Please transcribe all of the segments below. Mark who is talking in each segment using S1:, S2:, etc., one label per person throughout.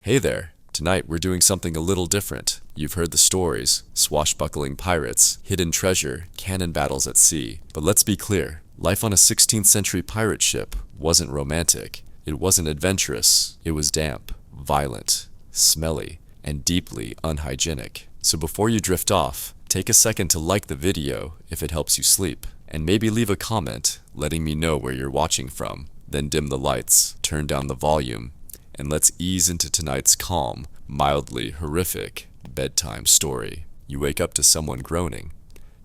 S1: Hey there! Tonight we're doing something a little different. You've heard the stories, swashbuckling pirates, hidden treasure, cannon battles at sea. But let's be clear, life on a 16th century pirate ship wasn't romantic. It wasn't adventurous. It was damp, violent, smelly, and deeply unhygienic. So before you drift off, take a second to like the video if it helps you sleep, and maybe leave a comment letting me know where you're watching from. Then dim the lights, turn down the volume, and let's ease into tonight's calm, mildly horrific bedtime story. You wake up to someone groaning.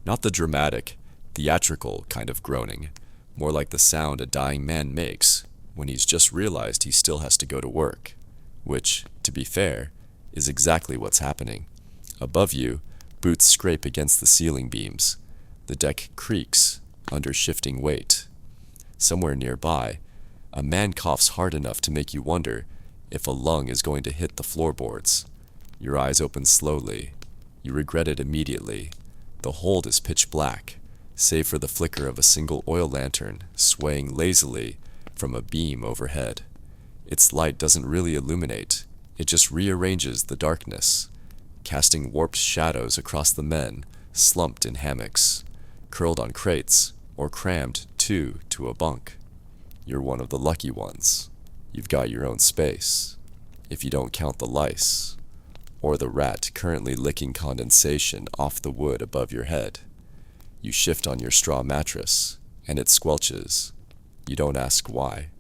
S1: Not the dramatic, theatrical kind of groaning, more like the sound a dying man makes when he's just realized he still has to go to work. Which, to be fair, is exactly what's happening. Above you, boots scrape against the ceiling beams. The deck creaks under shifting weight. Somewhere nearby, a man coughs hard enough to make you wonder if a lung is going to hit the floorboards. Your eyes open slowly. You regret it immediately. The hold is pitch black, save for the flicker of a single oil lantern swaying lazily from a beam overhead. Its light doesn't really illuminate, it just rearranges the darkness, casting warped shadows across the men slumped in hammocks, curled on crates, or crammed two to a bunk. You're one of the lucky ones. You've got your own space, if you don't count the lice, or the rat currently licking condensation off the wood above your head. You shift on your straw mattress, and it squelches. You don't ask why.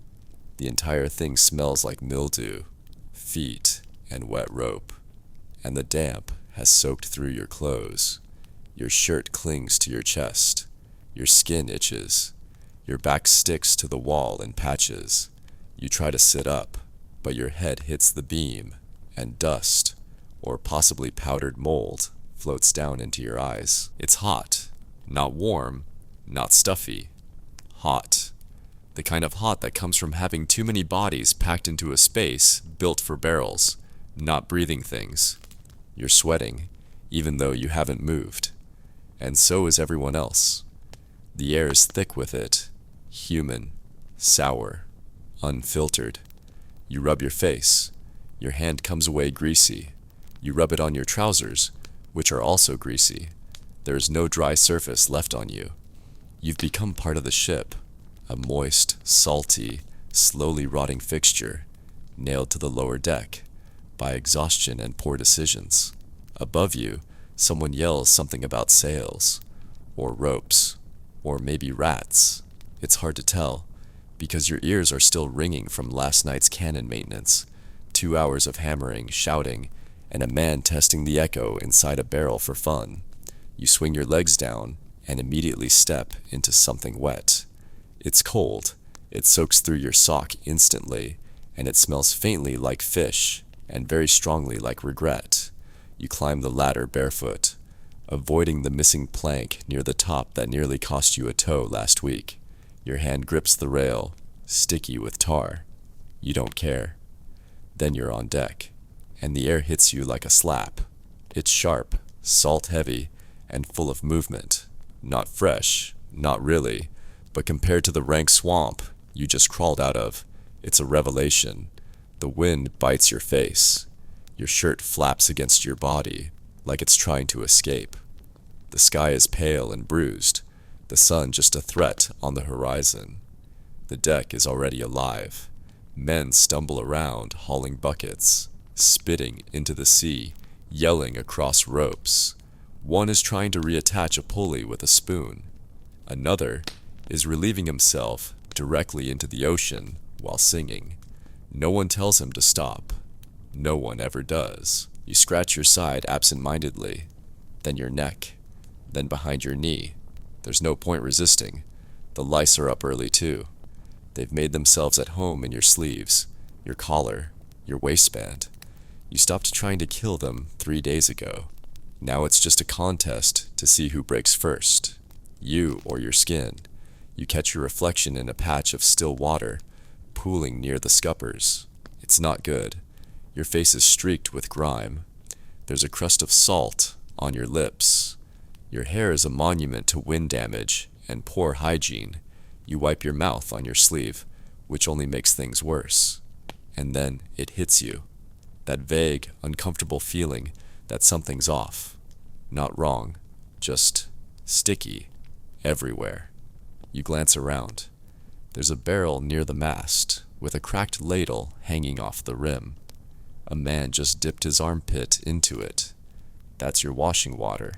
S1: The entire thing smells like mildew, feet, and wet rope, and the damp has soaked through your clothes. Your shirt clings to your chest. Your skin itches. Your back sticks to the wall in patches. You try to sit up, but your head hits the beam, and dust, or possibly powdered mold, floats down into your eyes. It's hot. Not warm, not stuffy. Hot. The kind of hot that comes from having too many bodies packed into a space built for barrels, not breathing things. You're sweating, even though you haven't moved. And so is everyone else. The air is thick with it, human, sour, unfiltered. You rub your face. Your hand comes away greasy. You rub it on your trousers, which are also greasy. There is no dry surface left on you. You've become part of the ship, a moist, salty, slowly rotting fixture, nailed to the lower deck by exhaustion and poor decisions. Above you, someone yells something about sails, or ropes, or maybe rats. It's hard to tell, because your ears are still ringing from last night's cannon maintenance, 2 hours of hammering, shouting, and a man testing the echo inside a barrel for fun. You swing your legs down and immediately step into something wet. It's cold, it soaks through your sock instantly, and it smells faintly like fish and very strongly like regret. You climb the ladder barefoot, avoiding the missing plank near the top that nearly cost you a toe last week. Your hand grips the rail, sticky with tar. You don't care. Then you're on deck, and the air hits you like a slap. It's sharp, salt-heavy, and full of movement. Not fresh, not really, but compared to the rank swamp you just crawled out of, it's a revelation. The wind bites your face. Your shirt flaps against your body, like it's trying to escape. The sky is pale and bruised, the sun just a threat on the horizon. The deck is already alive. Men stumble around, hauling buckets, spitting into the sea, yelling across ropes. One is trying to reattach a pulley with a spoon. Another is relieving himself directly into the ocean while singing. No one tells him to stop. No one ever does. You scratch your side absent-mindedly, then your neck, then behind your knee. There's no point resisting. The lice are up early too. They've made themselves at home in your sleeves, your collar, your waistband. You stopped trying to kill them 3 days ago. Now it's just a contest to see who breaks first, you or your skin. You catch your reflection in a patch of still water, pooling near the scuppers. It's not good. Your face is streaked with grime. There's a crust of salt on your lips. Your hair is a monument to wind damage and poor hygiene. You wipe your mouth on your sleeve, which only makes things worse. And then it hits you. That vague, uncomfortable feeling that something's off. Not wrong, just sticky everywhere. You glance around. There's a barrel near the mast, with a cracked ladle hanging off the rim. A man just dipped his armpit into it. That's your washing water.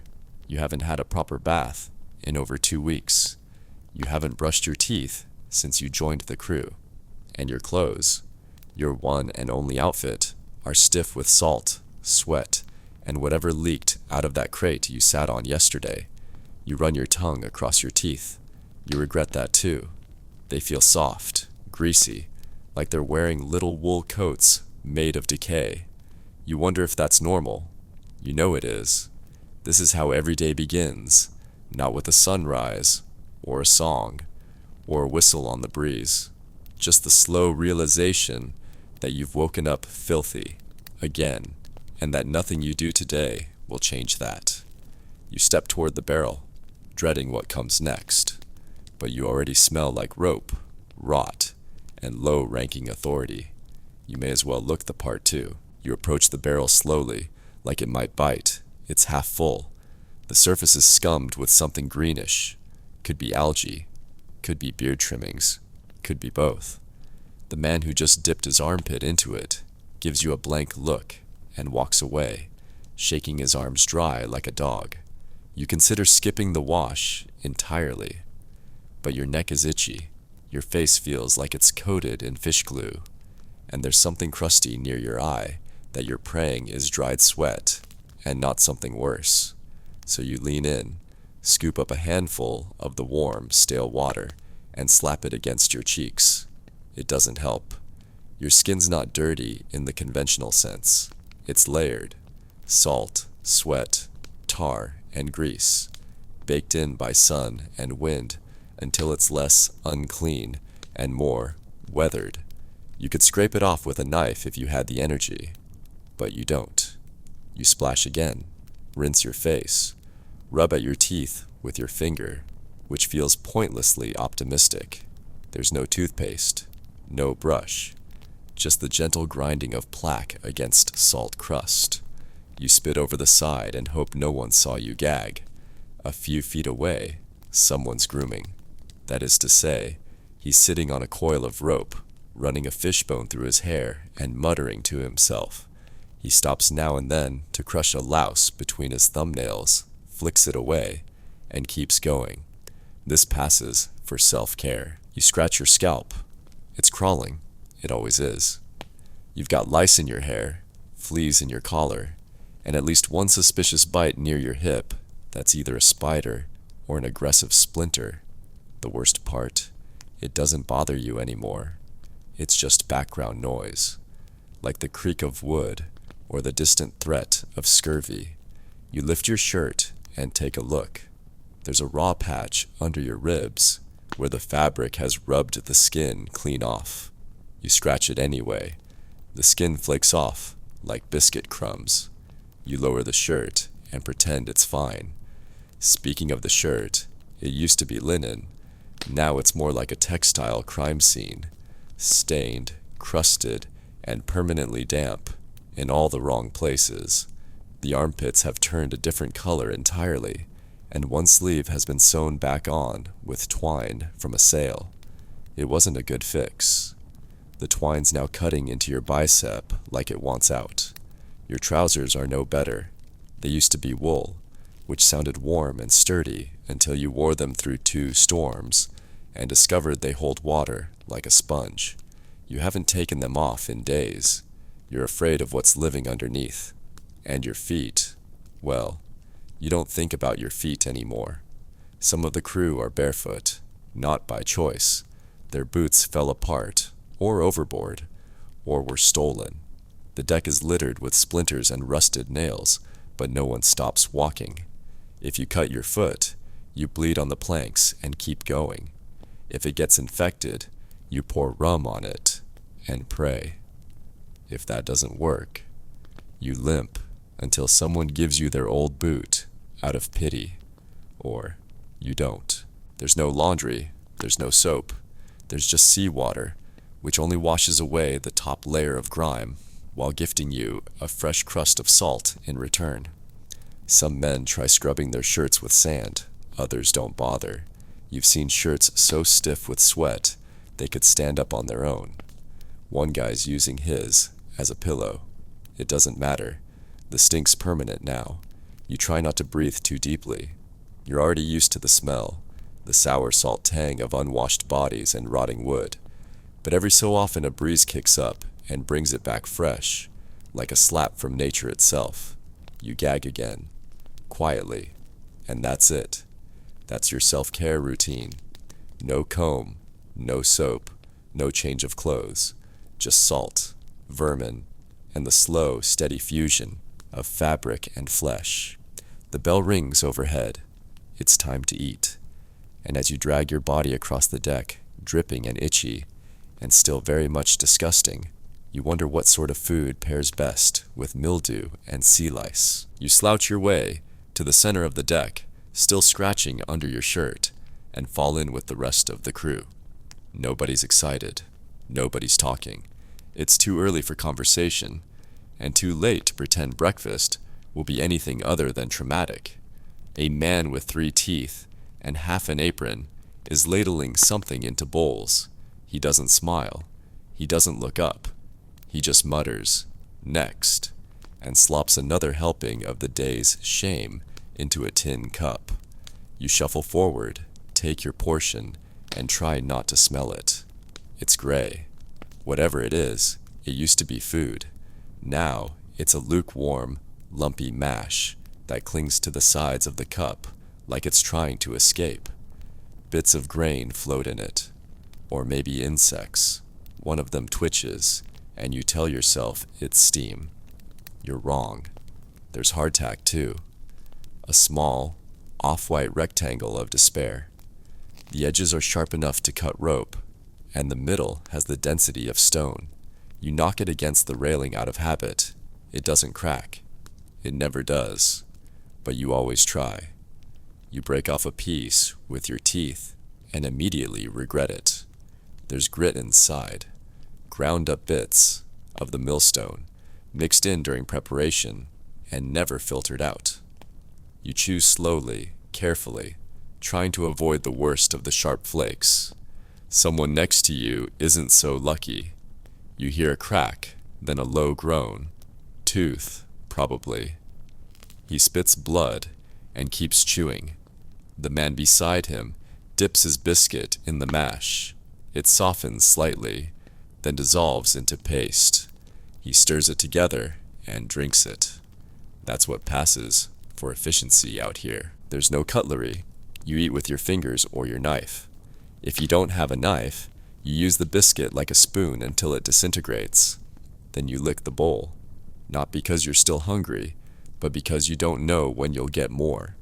S1: You haven't had a proper bath in over 2 weeks. You haven't brushed your teeth since you joined the crew. And your clothes, your one and only outfit, are stiff with salt, sweat, and whatever leaked out of that crate you sat on yesterday. You run your tongue across your teeth. You regret that too. They feel soft, greasy, like they're wearing little wool coats made of decay. You wonder if that's normal. You know it is. This is how every day begins, not with a sunrise, or a song, or a whistle on the breeze. Just the slow realization that you've woken up filthy, again, and that nothing you do today will change that. You step toward the barrel, dreading what comes next. But you already smell like rope, rot, and low-ranking authority. You may as well look the part too. You approach the barrel slowly, like it might bite. It's half full. The surface is scummed with something greenish. Could be algae. Could be beard trimmings. Could be both. The man who just dipped his armpit into it gives you a blank look and walks away, shaking his arms dry like a dog. You consider skipping the wash entirely. But your neck is itchy, your face feels like it's coated in fish glue, and there's something crusty near your eye that you're praying is dried sweat, and not something worse. So you lean in, scoop up a handful of the warm, stale water, and slap it against your cheeks. It doesn't help. Your skin's not dirty in the conventional sense. It's layered. Salt, sweat, tar, and grease, baked in by sun and wind, until it's less unclean and more weathered. You could scrape it off with a knife if you had the energy, but you don't. You splash again, rinse your face, rub at your teeth with your finger, which feels pointlessly optimistic. There's no toothpaste, no brush, just the gentle grinding of plaque against salt crust. You spit over the side and hope no one saw you gag. A few feet away, someone's grooming. That is to say, he's sitting on a coil of rope, running a fishbone through his hair and muttering to himself. He stops now and then to crush a louse between his thumbnails, flicks it away, and keeps going. This passes for self-care. You scratch your scalp. It's crawling. It always is. You've got lice in your hair, fleas in your collar, and at least one suspicious bite near your hip that's either a spider or an aggressive splinter. The worst part, it doesn't bother you anymore. It's just background noise, like the creak of wood or the distant threat of scurvy. You lift your shirt and take a look. There's a raw patch under your ribs where the fabric has rubbed the skin clean off. You scratch it anyway. The skin flakes off like biscuit crumbs. You lower the shirt and pretend it's fine. Speaking of the shirt, it used to be linen. Now it's more like a textile crime scene, stained, crusted, and permanently damp in all the wrong places. The armpits have turned a different color entirely, and one sleeve has been sewn back on with twine from a sail. It wasn't a good fix. The twine's now cutting into your bicep like it wants out. Your trousers are no better. They used to be wool, which sounded warm and sturdy until you wore them through 2 storms and discovered they hold water like a sponge. You haven't taken them off in days. You're afraid of what's living underneath. And your feet, well, you don't think about your feet anymore. Some of the crew are barefoot, not by choice. Their boots fell apart, or overboard, or were stolen. The deck is littered with splinters and rusted nails, but no one stops walking. If you cut your foot, you bleed on the planks and keep going. If it gets infected, you pour rum on it and pray. If that doesn't work, you limp until someone gives you their old boot out of pity, or you don't. There's no laundry, there's no soap, there's just seawater, which only washes away the top layer of grime. while gifting you a fresh crust of salt in return. Some men try scrubbing their shirts with sand, others don't bother. You've seen shirts so stiff with sweat they could stand up on their own. One guy's using his as a pillow. It doesn't matter. The stink's permanent now. You try not to breathe too deeply. You're already used to the smell, the sour salt tang of unwashed bodies and rotting wood. But every so often a breeze kicks up and brings it back fresh, like a slap from nature itself. You gag again, quietly, and that's it. That's your self-care routine. No comb, no soap, no change of clothes, just salt, vermin, and the slow, steady fusion of fabric and flesh. The bell rings overhead. It's time to eat. And as you drag your body across the deck, dripping and itchy, and still very much disgusting, you wonder what sort of food pairs best with mildew and sea lice. You slouch your way to the center of the deck, still scratching under your shirt, and fall in with the rest of the crew. Nobody's excited. Nobody's talking. It's too early for conversation, and too late to pretend breakfast will be anything other than traumatic. A man with 3 teeth and half an apron is ladling something into bowls. He doesn't smile. He doesn't look up. He just mutters, "Next," and slops another helping of the day's shame into a tin cup. You shuffle forward, take your portion, and try not to smell it. It's gray. Whatever it is, it used to be food. Now, it's a lukewarm, lumpy mash that clings to the sides of the cup like it's trying to escape. Bits of grain float in it. Or maybe insects. One of them twitches, and you tell yourself it's steam. You're wrong. There's hardtack too. A small, off-white rectangle of despair. The edges are sharp enough to cut rope, and the middle has the density of stone. You knock it against the railing out of habit. It doesn't crack. It never does. But you always try. You break off a piece with your teeth and immediately regret it. There's grit inside, ground up bits of the millstone, mixed in during preparation and never filtered out. You chew slowly, carefully, trying to avoid the worst of the sharp flakes. Someone next to you isn't so lucky. You hear a crack, then a low groan. Tooth, probably. He spits blood and keeps chewing. The man beside him dips his biscuit in the mash. It softens slightly, then dissolves into paste. He stirs it together and drinks it. That's what passes for efficiency out here. There's no cutlery. You eat with your fingers or your knife. If you don't have a knife, you use the biscuit like a spoon until it disintegrates. Then you lick the bowl, not because you're still hungry, but because you don't know when you'll get more,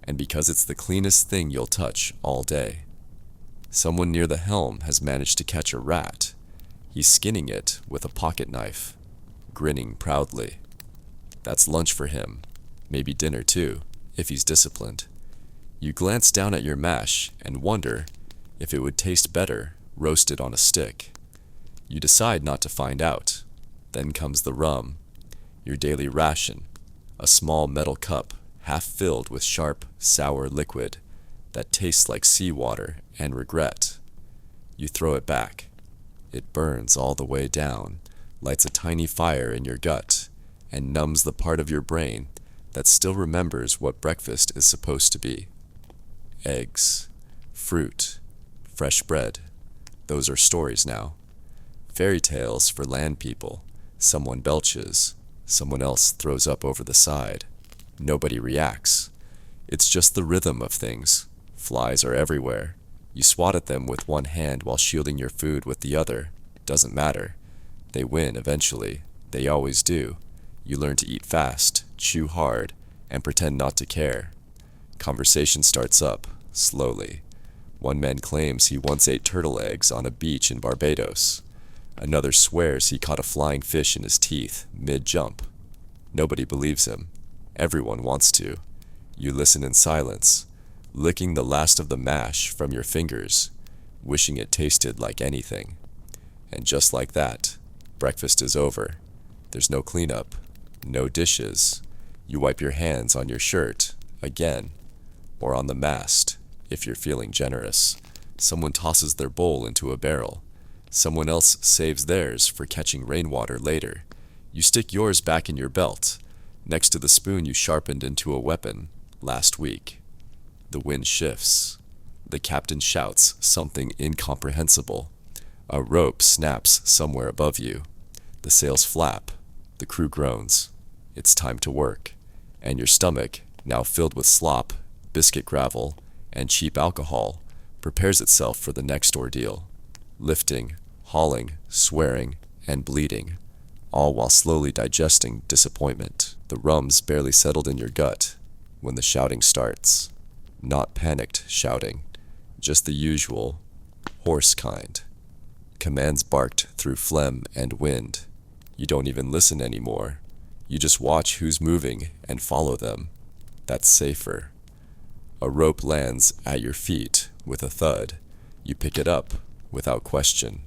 S1: and because it's the cleanest thing you'll touch all day. Someone near the helm has managed to catch a rat. He's skinning it with a pocket knife, grinning proudly. That's lunch for him, maybe dinner too, if he's disciplined. You glance down at your mash and wonder if it would taste better roasted on a stick. You decide not to find out. Then comes the rum, your daily ration, a small metal cup half filled with sharp, sour liquid that tastes like seawater and regret. You throw it back. It burns all the way down, lights a tiny fire in your gut, and numbs the part of your brain that still remembers what breakfast is supposed to be. Eggs, fruit, fresh bread. Those are stories now. Fairy tales for land people. Someone belches. Someone else throws up over the side. Nobody reacts. It's just the rhythm of things. Flies are everywhere. You swat at them with one hand while shielding your food with the other. Doesn't matter. They win eventually. They always do. You learn to eat fast, chew hard, and pretend not to care. Conversation starts up, slowly. One man claims he once ate turtle eggs on a beach in Barbados. Another swears he caught a flying fish in his teeth, mid-jump. Nobody believes him. Everyone wants to. You listen in silence, licking the last of the mash from your fingers, wishing it tasted like anything. And just like that, breakfast is over. There's no cleanup, no dishes. You wipe your hands on your shirt, again, or on the mast, if you're feeling generous. Someone tosses their bowl into a barrel. Someone else saves theirs for catching rainwater later. You stick yours back in your belt, next to the spoon you sharpened into a weapon last week. The wind shifts. The captain shouts something incomprehensible. A rope snaps somewhere above you. The sails flap. The crew groans. It's time to work. And your stomach, now filled with slop, biscuit gravel, and cheap alcohol, prepares itself for the next ordeal. Lifting, hauling, swearing, and bleeding, all while slowly digesting disappointment. The rum's barely settled in your gut when the shouting starts. Not panicked shouting, just the usual, hoarse kind. Commands barked through phlegm and wind. You don't even listen anymore. You just watch who's moving and follow them. That's safer. A rope lands at your feet with a thud. You pick it up without question.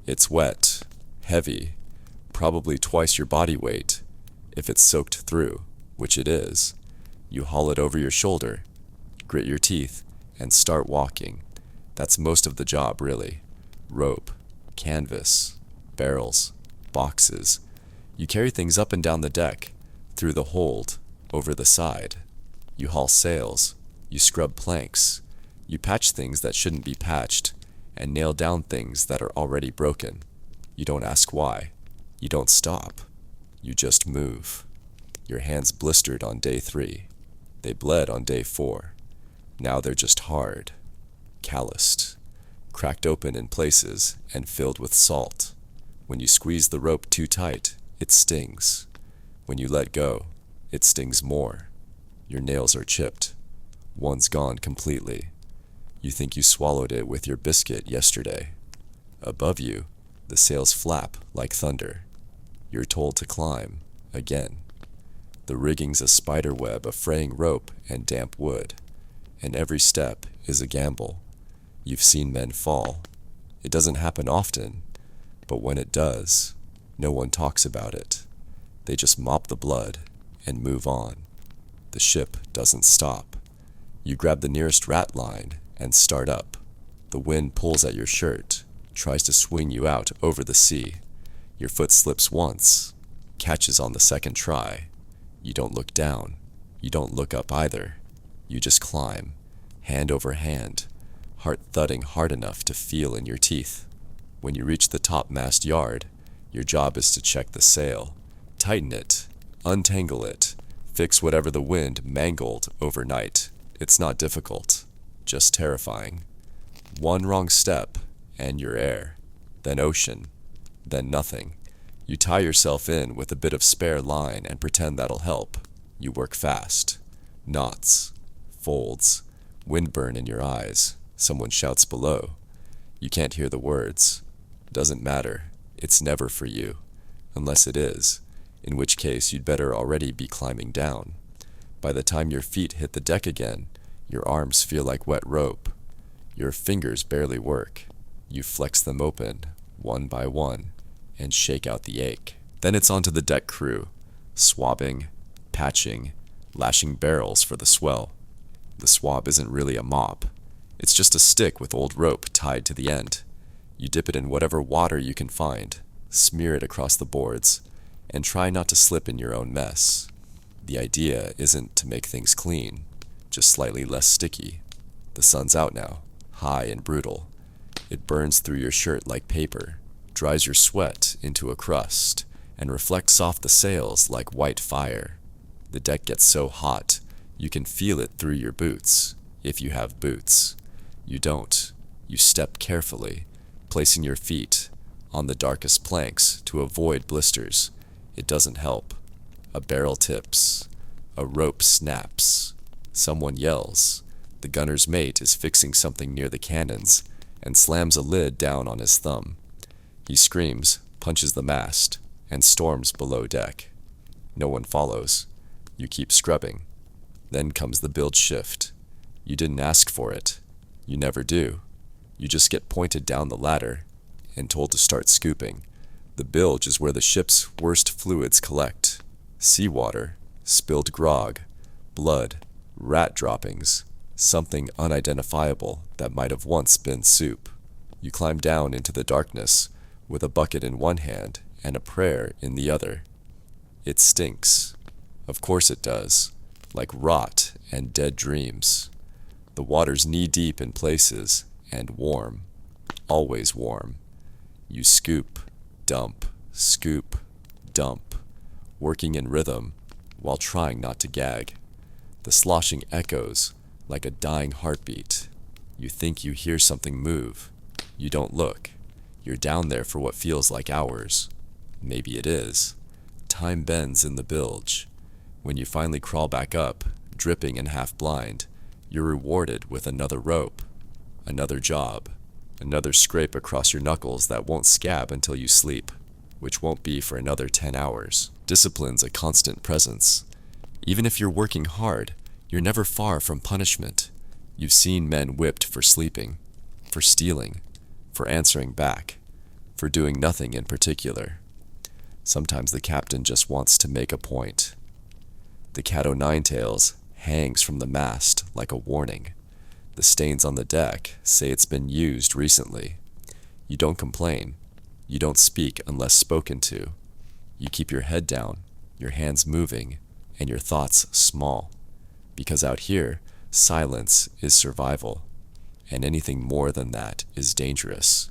S1: It's wet, heavy, probably twice your body weight. If it's soaked through, which it is, you haul it over your shoulder, grit your teeth, and start walking. That's most of the job, really. Rope, canvas, barrels, boxes. You carry things up and down the deck, through the hold, over the side. You haul sails, you scrub planks, you patch things that shouldn't be patched, and nail down things that are already broken. You don't ask why. You don't stop. You just move. Your hands blistered on day 3. They bled on day 4. Now they're just hard, calloused, cracked open in places and filled with salt. When you squeeze the rope too tight, it stings. When you let go, it stings more. Your nails are chipped. One's gone completely. You think you swallowed it with your biscuit yesterday. Above you, the sails flap like thunder. You're told to climb, again. The rigging's a spider web of fraying rope and damp wood, and every step is a gamble. You've seen men fall. It doesn't happen often, but when it does, no one talks about it. They just mop the blood and move on. The ship doesn't stop. You grab the nearest rat line and start up. The wind pulls at your shirt, tries to swing you out over the sea. Your foot slips once, catches on the second try. You don't look down. You don't look up either. You just climb, hand over hand, heart thudding hard enough to feel in your teeth. When you reach the topmast yard, your job is to check the sail, tighten it, untangle it, fix whatever the wind mangled overnight. It's not difficult, just terrifying. One wrong step, and you're air, then ocean, then nothing. You tie yourself in with a bit of spare line and pretend that'll help. You work fast. Knots, folds, windburn in your eyes. Someone shouts below. You can't hear the words. Doesn't matter. It's never for you. Unless it is, in which case you'd better already be climbing down. By the time your feet hit the deck again, your arms feel like wet rope. Your fingers barely work. You flex them open, one by one, and shake out the ache. Then it's on to the deck crew, swabbing, patching, lashing barrels for the swell. The swab isn't really a mop. It's just a stick with old rope tied to the end. You dip it in whatever water you can find, smear it across the boards, and try not to slip in your own mess. The idea isn't to make things clean, just slightly less sticky. The sun's out now, high and brutal. It burns through your shirt like paper, dries your sweat into a crust, and reflects off the sails like white fire. The deck gets so hot, you can feel it through your boots, if you have boots. You don't. You step carefully, placing your feet on the darkest planks to avoid blisters. It doesn't help. A barrel tips. A rope snaps. Someone yells. The gunner's mate is fixing something near the cannons and slams a lid down on his thumb. He screams, punches the mast, and storms below deck. No one follows. You keep scrubbing. Then comes the bilge shift. You didn't ask for it. You never do. You just get pointed down the ladder and told to start scooping. The bilge is where the ship's worst fluids collect. Seawater, spilled grog, blood, rat droppings, something unidentifiable that might have once been soup. You climb down into the darkness with a bucket in one hand and a prayer in the other. It stinks. Of course it does, like rot and dead dreams. The water's knee-deep in places, and warm, always warm. You scoop, dump, working in rhythm while trying not to gag. The sloshing echoes like a dying heartbeat. You think you hear something move. You don't look. You're down there for what feels like hours. Maybe it is. Time bends in the bilge. When you finally crawl back up, dripping and half blind, you're rewarded with another rope, another job, another scrape across your knuckles that won't scab until you sleep, which won't be for another 10 hours. Discipline's a constant presence. Even if you're working hard, you're never far from punishment. You've seen men whipped for sleeping, for stealing, for answering back, for doing nothing in particular. Sometimes the captain just wants to make a point. The cat o' nine tails hangs from the mast like a warning. The stains on the deck say it's been used recently. You don't complain. You don't speak unless spoken to. You keep your head down, your hands moving, and your thoughts small. Because out here, silence is survival, and anything more than that is dangerous.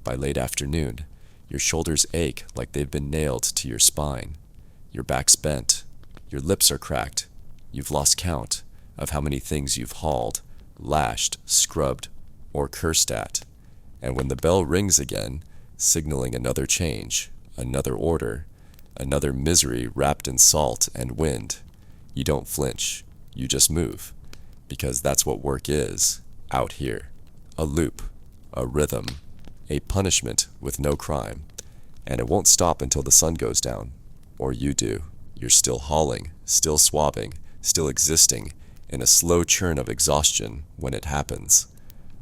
S1: By late afternoon, your shoulders ache like they've been nailed to your spine. Your back's bent. Your lips are cracked. You've lost count of how many things you've hauled, lashed, scrubbed, or cursed at. And when the bell rings again, signaling another change, another order, another misery wrapped in salt and wind, you don't flinch. You just move. Because that's what work is, out here. A loop, a rhythm, a punishment with no crime. And it won't stop until the sun goes down. Or you do. You're still hauling, still swabbing, still existing, in a slow churn of exhaustion when it happens.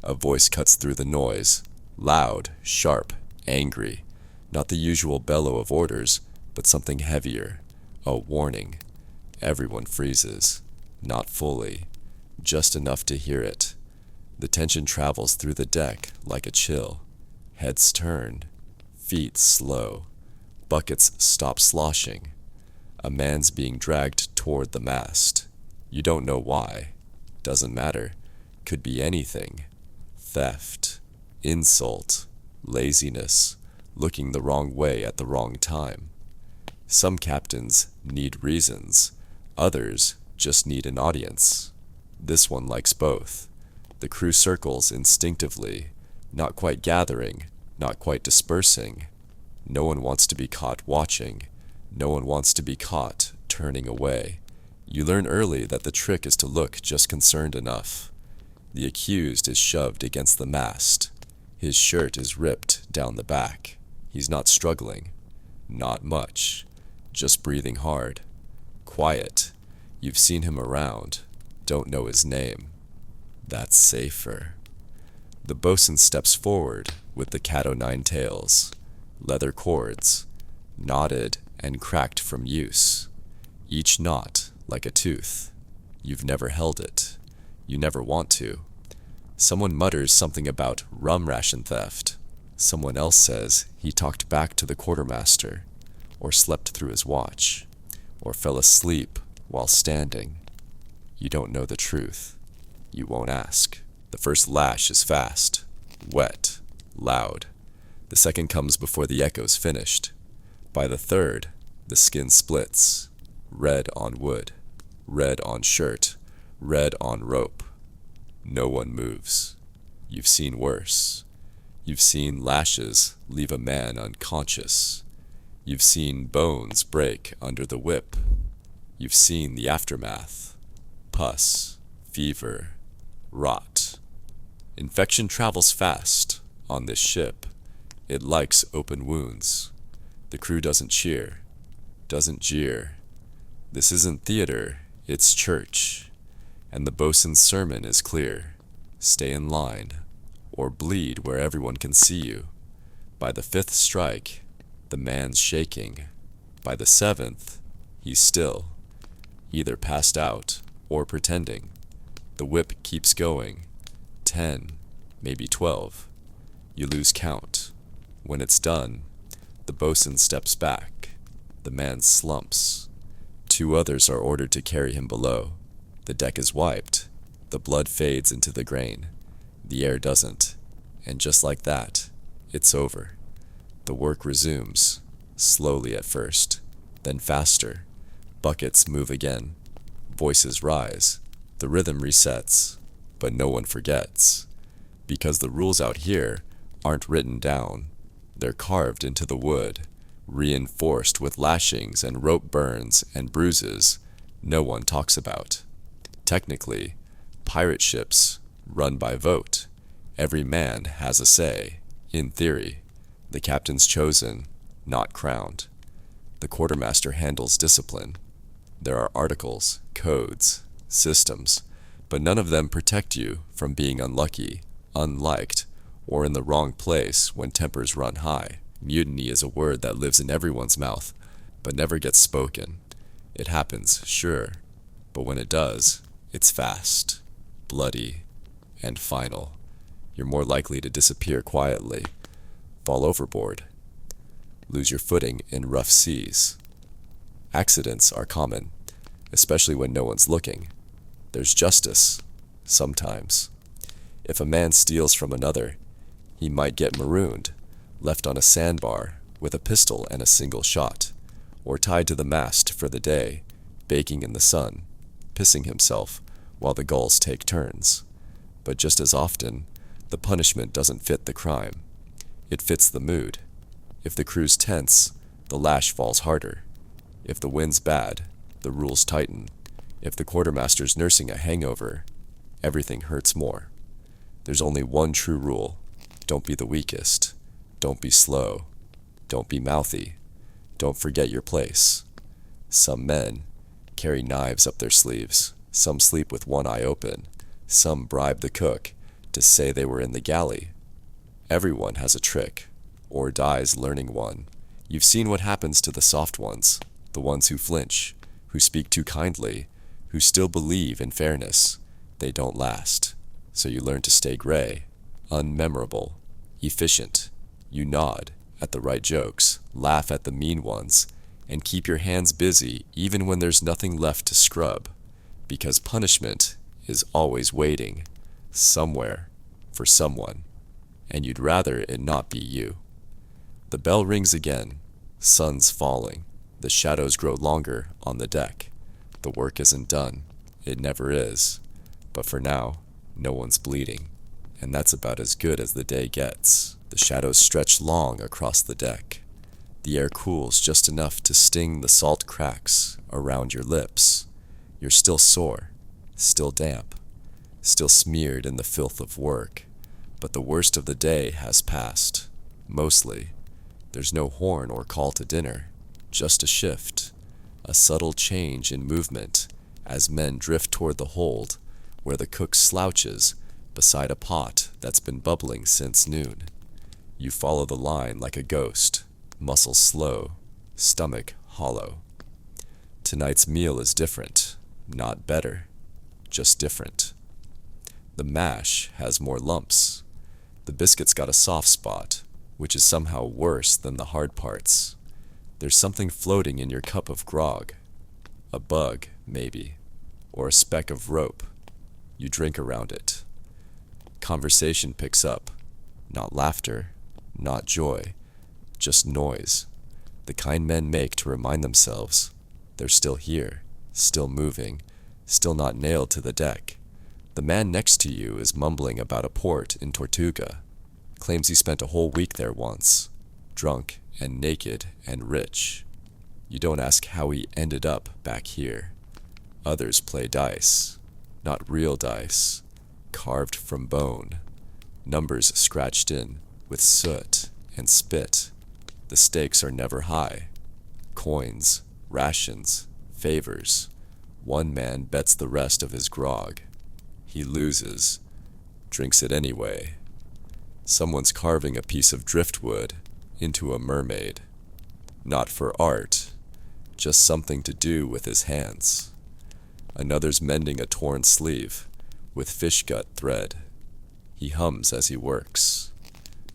S1: A voice cuts through the noise, loud, sharp, angry. Not the usual bellow of orders, but something heavier, a warning. Everyone freezes. Not fully, just enough to hear it. The tension travels through the deck like a chill. Heads turn, feet slow. Buckets stop sloshing. A man's being dragged toward the mast. You don't know why. Doesn't matter. Could be anything. Theft, insult, laziness, looking the wrong way at the wrong time. Some captains need reasons. Others just need an audience. This one likes both. The crew circles instinctively, not quite gathering, not quite dispersing. No one wants to be caught watching. No one wants to be caught turning away. You learn early that the trick is to look just concerned enough. The accused is shoved against the mast. His shirt is ripped down the back. He's not struggling. Not much. Just breathing hard. Quiet. You've seen him around. Don't know his name. That's safer. The bosun steps forward with the cat o' nine tails. Leather cords. Knotted and cracked from use. Each knot like a tooth. You've never held it. You never want to. Someone mutters something about rum ration theft. Someone else says he talked back to the quartermaster, or slept through his watch, or fell asleep while standing. You don't know the truth. You won't ask. The first lash is fast, wet, loud. The second comes before the echo's finished. By the third, the skin splits. Red on wood, red on shirt, red on rope. No one moves. You've seen worse. You've seen lashes leave a man unconscious. You've seen bones break under the whip. You've seen the aftermath. Pus, fever, rot. Infection travels fast on this ship. It likes open wounds. The crew doesn't cheer, doesn't jeer. This isn't theater, it's church. And the bosun's sermon is clear. Stay in line, or bleed where everyone can see you. By the fifth strike, The man's shaking. By the 7th, he's still, either passed out or pretending. The whip keeps going. 10, maybe 12. You lose count. When it's done, the bosun steps back. The man slumps. 2 others are ordered to carry him below. The deck is wiped. The blood fades into the grain. The air doesn't. And just like that, it's over. The work resumes, slowly at first, then faster. Buckets move again. Voices rise. The rhythm resets, but no one forgets. Because the rules out here aren't written down. They're carved into the wood, reinforced with lashings and rope burns and bruises no one talks about. Technically, pirate ships run by vote. Every man has a say, in theory. The captain's chosen, not crowned. The quartermaster handles discipline. There are articles, codes, systems, but none of them protect you from being unlucky, unliked, or in the wrong place when tempers run high. Mutiny is a word that lives in everyone's mouth, but never gets spoken. It happens, sure, but when it does, it's fast, bloody, and final. You're more likely to disappear quietly, fall overboard, lose your footing in rough seas. Accidents are common, especially when no one's looking. There's justice, sometimes. If a man steals from another, he might get marooned, left on a sandbar with a pistol and a single shot, or tied to the mast for the day, baking in the sun, pissing himself while the gulls take turns. But just as often, the punishment doesn't fit the crime. It fits the mood. If the crew's tense, the lash falls harder. If the wind's bad, the rules tighten. If the quartermaster's nursing a hangover, everything hurts more. There's only one true rule. Don't be the weakest. Don't be slow. Don't be mouthy. Don't forget your place. Some men carry knives up their sleeves. Some sleep with one eye open. Some bribe the cook to say they were in the galley. Everyone has a trick, or dies learning one. You've seen what happens to the soft ones, the ones who flinch, who speak too kindly, who still believe in fairness. They don't last. So you learn to stay gray, unmemorable, efficient. You nod at the right jokes, laugh at the mean ones, and keep your hands busy even when there's nothing left to scrub. Because punishment is always waiting, somewhere, for someone. And you'd rather it not be you. The bell rings again. Sun's falling. The shadows grow longer on the deck. The work isn't done. It never is. But for now, no one's bleeding. And that's about as good as the day gets. The shadows stretch long across the deck. The air cools just enough to sting the salt cracks around your lips. You're still sore, still damp, still smeared in the filth of work. But the worst of the day has passed. Mostly. There's no horn or call to dinner. Just a shift. A subtle change in movement as men drift toward the hold where the cook slouches beside a pot that's been bubbling since noon. You follow the line like a ghost, muscles slow, stomach hollow. Tonight's meal is different, not better, just different. The mash has more lumps. The biscuit's got a soft spot, which is somehow worse than the hard parts. There's something floating in your cup of grog. A bug, maybe, or a speck of rope. You drink around it. Conversation picks up. Not laughter, not joy, just noise. The kind men make to remind themselves they're still here, still moving, still not nailed to the deck. The man next to you is mumbling about a port in Tortuga. Claims he spent a whole week there once, drunk and naked and rich. You don't ask how he ended up back here. Others play dice, not real dice, carved from bone, numbers scratched in with soot and spit. The stakes are never high. Coins, rations, favors. One man bets the rest of his grog. He loses, drinks it anyway. Someone's carving a piece of driftwood into a mermaid. not for art, just something to do with his hands. Another's mending a torn sleeve with fish gut thread. He hums as he works,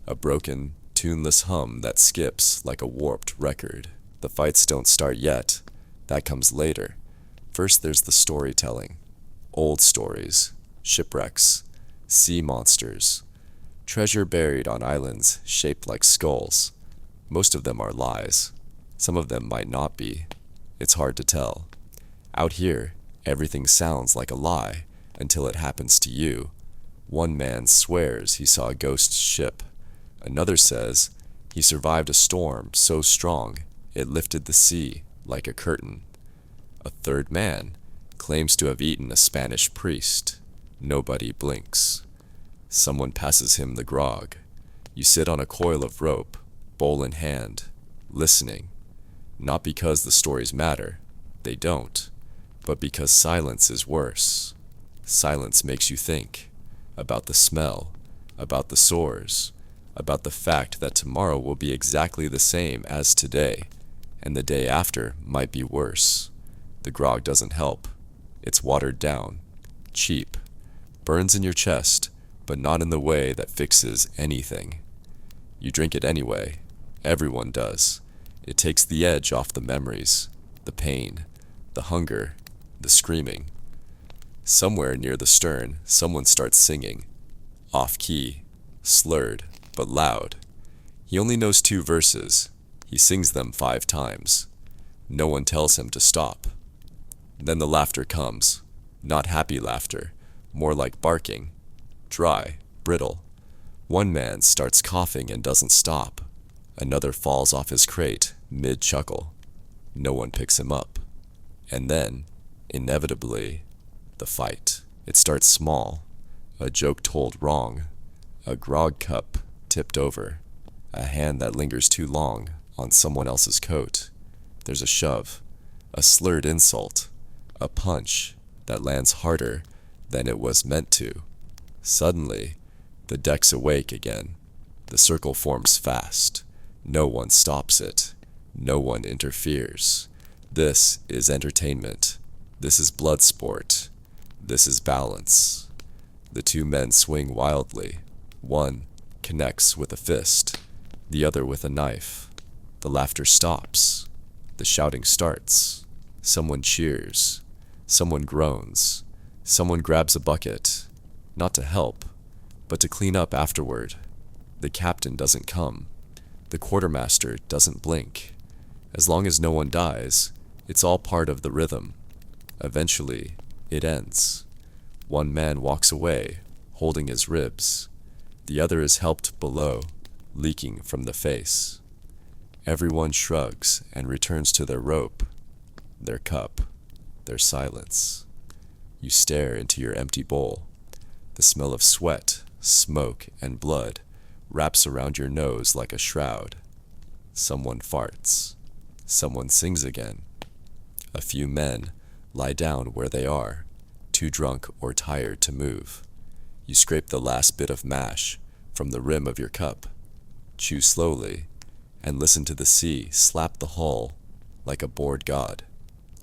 S1: a broken, tuneless hum that skips like a warped record. The fights don't start yet, that comes later. First there's the storytelling. Old stories, shipwrecks, sea monsters, treasure buried on islands shaped like skulls. Most of them are lies. Some of them might not be. It's hard to tell. Out here, everything sounds like a lie until it happens to you. One man swears he saw a ghost ship. Another says he survived a storm so strong it lifted the sea like a curtain. A third man claims to have eaten a Spanish priest. Nobody blinks. Someone passes him the grog. You sit on a coil of rope, bowl in hand, listening. Not because the stories matter, they don't, but because silence is worse. Silence makes you think about the smell, about the sores, about the fact that tomorrow will be exactly the same as today, and the day after might be worse. The grog doesn't help. It's watered down, cheap, burns in your chest, but not in the way that fixes anything. You drink it anyway. Everyone does. It takes the edge off the memories, the pain, the hunger, the screaming. Somewhere near the stern, someone starts singing. Off-key, slurred, but loud. He only knows 2 verses. He sings them 5 times. No one tells him to stop. Then the laughter comes. Not happy laughter, more like barking. Dry, brittle. One man starts coughing and doesn't stop. Another falls off his crate, mid-chuckle. No one picks him up. And then, inevitably, the fight. It starts small. A joke told wrong. A grog cup tipped over. A hand that lingers too long on someone else's coat. There's a shove. A slurred insult. A punch that lands harder than it was meant to. Suddenly, the deck's awake again. The circle forms fast. No one stops it. No one interferes. This is entertainment. This is blood sport. This is balance. The 2 men swing wildly. One connects with a fist, the other with a knife. The laughter stops. The shouting starts. Someone cheers. Someone groans. Someone grabs a bucket, not to help, but to clean up afterward. The captain doesn't come. The quartermaster doesn't blink. As long as no one dies, it's all part of the rhythm. Eventually, it ends. One man walks away, holding his ribs. The other is helped below, leaking from the face. Everyone shrugs and returns to their rope, their cup, their silence. You stare into your empty bowl. The smell of sweat, smoke, and blood wraps around your nose like a shroud. Someone farts. Someone sings again. A few men lie down where they are, too drunk or tired to move. You scrape the last bit of mash from the rim of your cup, chew slowly, and listen to the sea slap the hull like a bored god.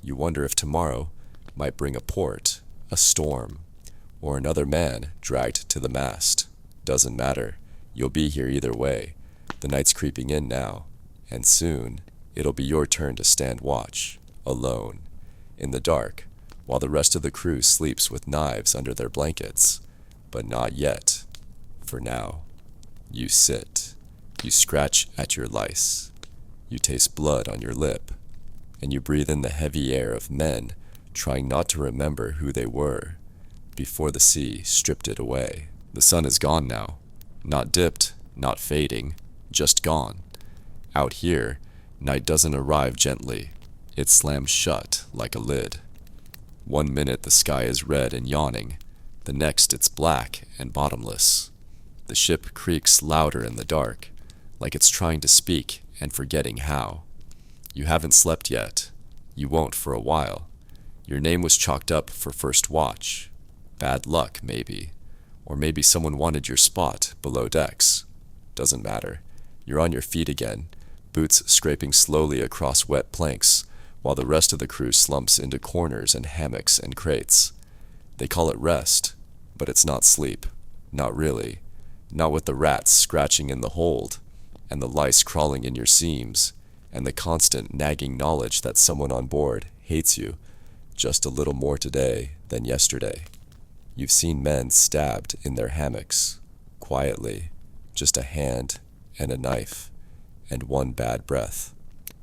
S1: You wonder if tomorrow might bring a port, a storm, or another man dragged to the mast. Doesn't matter. You'll be here either way. The night's creeping in now, and soon it'll be your turn to stand watch, alone, in the dark, while the rest of the crew sleeps with knives under their blankets. But not yet. For now. You sit. You scratch at your lice. You taste blood on your lip. And you breathe in the heavy air of men trying not to remember who they were before the sea stripped it away. The sun is gone now. Not dipped, not fading, just gone. Out here, night doesn't arrive gently. It slams shut like a lid. 1 minute the sky is red and yawning. The next it's black and bottomless. The ship creaks louder in the dark, like it's trying to speak and forgetting how. You haven't slept yet. You won't for a while. Your name was chalked up for first watch. Bad luck, maybe. Or maybe someone wanted your spot below decks. Doesn't matter. You're on your feet again, boots scraping slowly across wet planks, while the rest of the crew slumps into corners and hammocks and crates. They call it rest, but it's not sleep. Not really. Not with the rats scratching in the hold, and the lice crawling in your seams, and the constant nagging knowledge that someone on board hates you just a little more today than yesterday. You've seen men stabbed in their hammocks, quietly, just a hand and a knife, and one bad breath.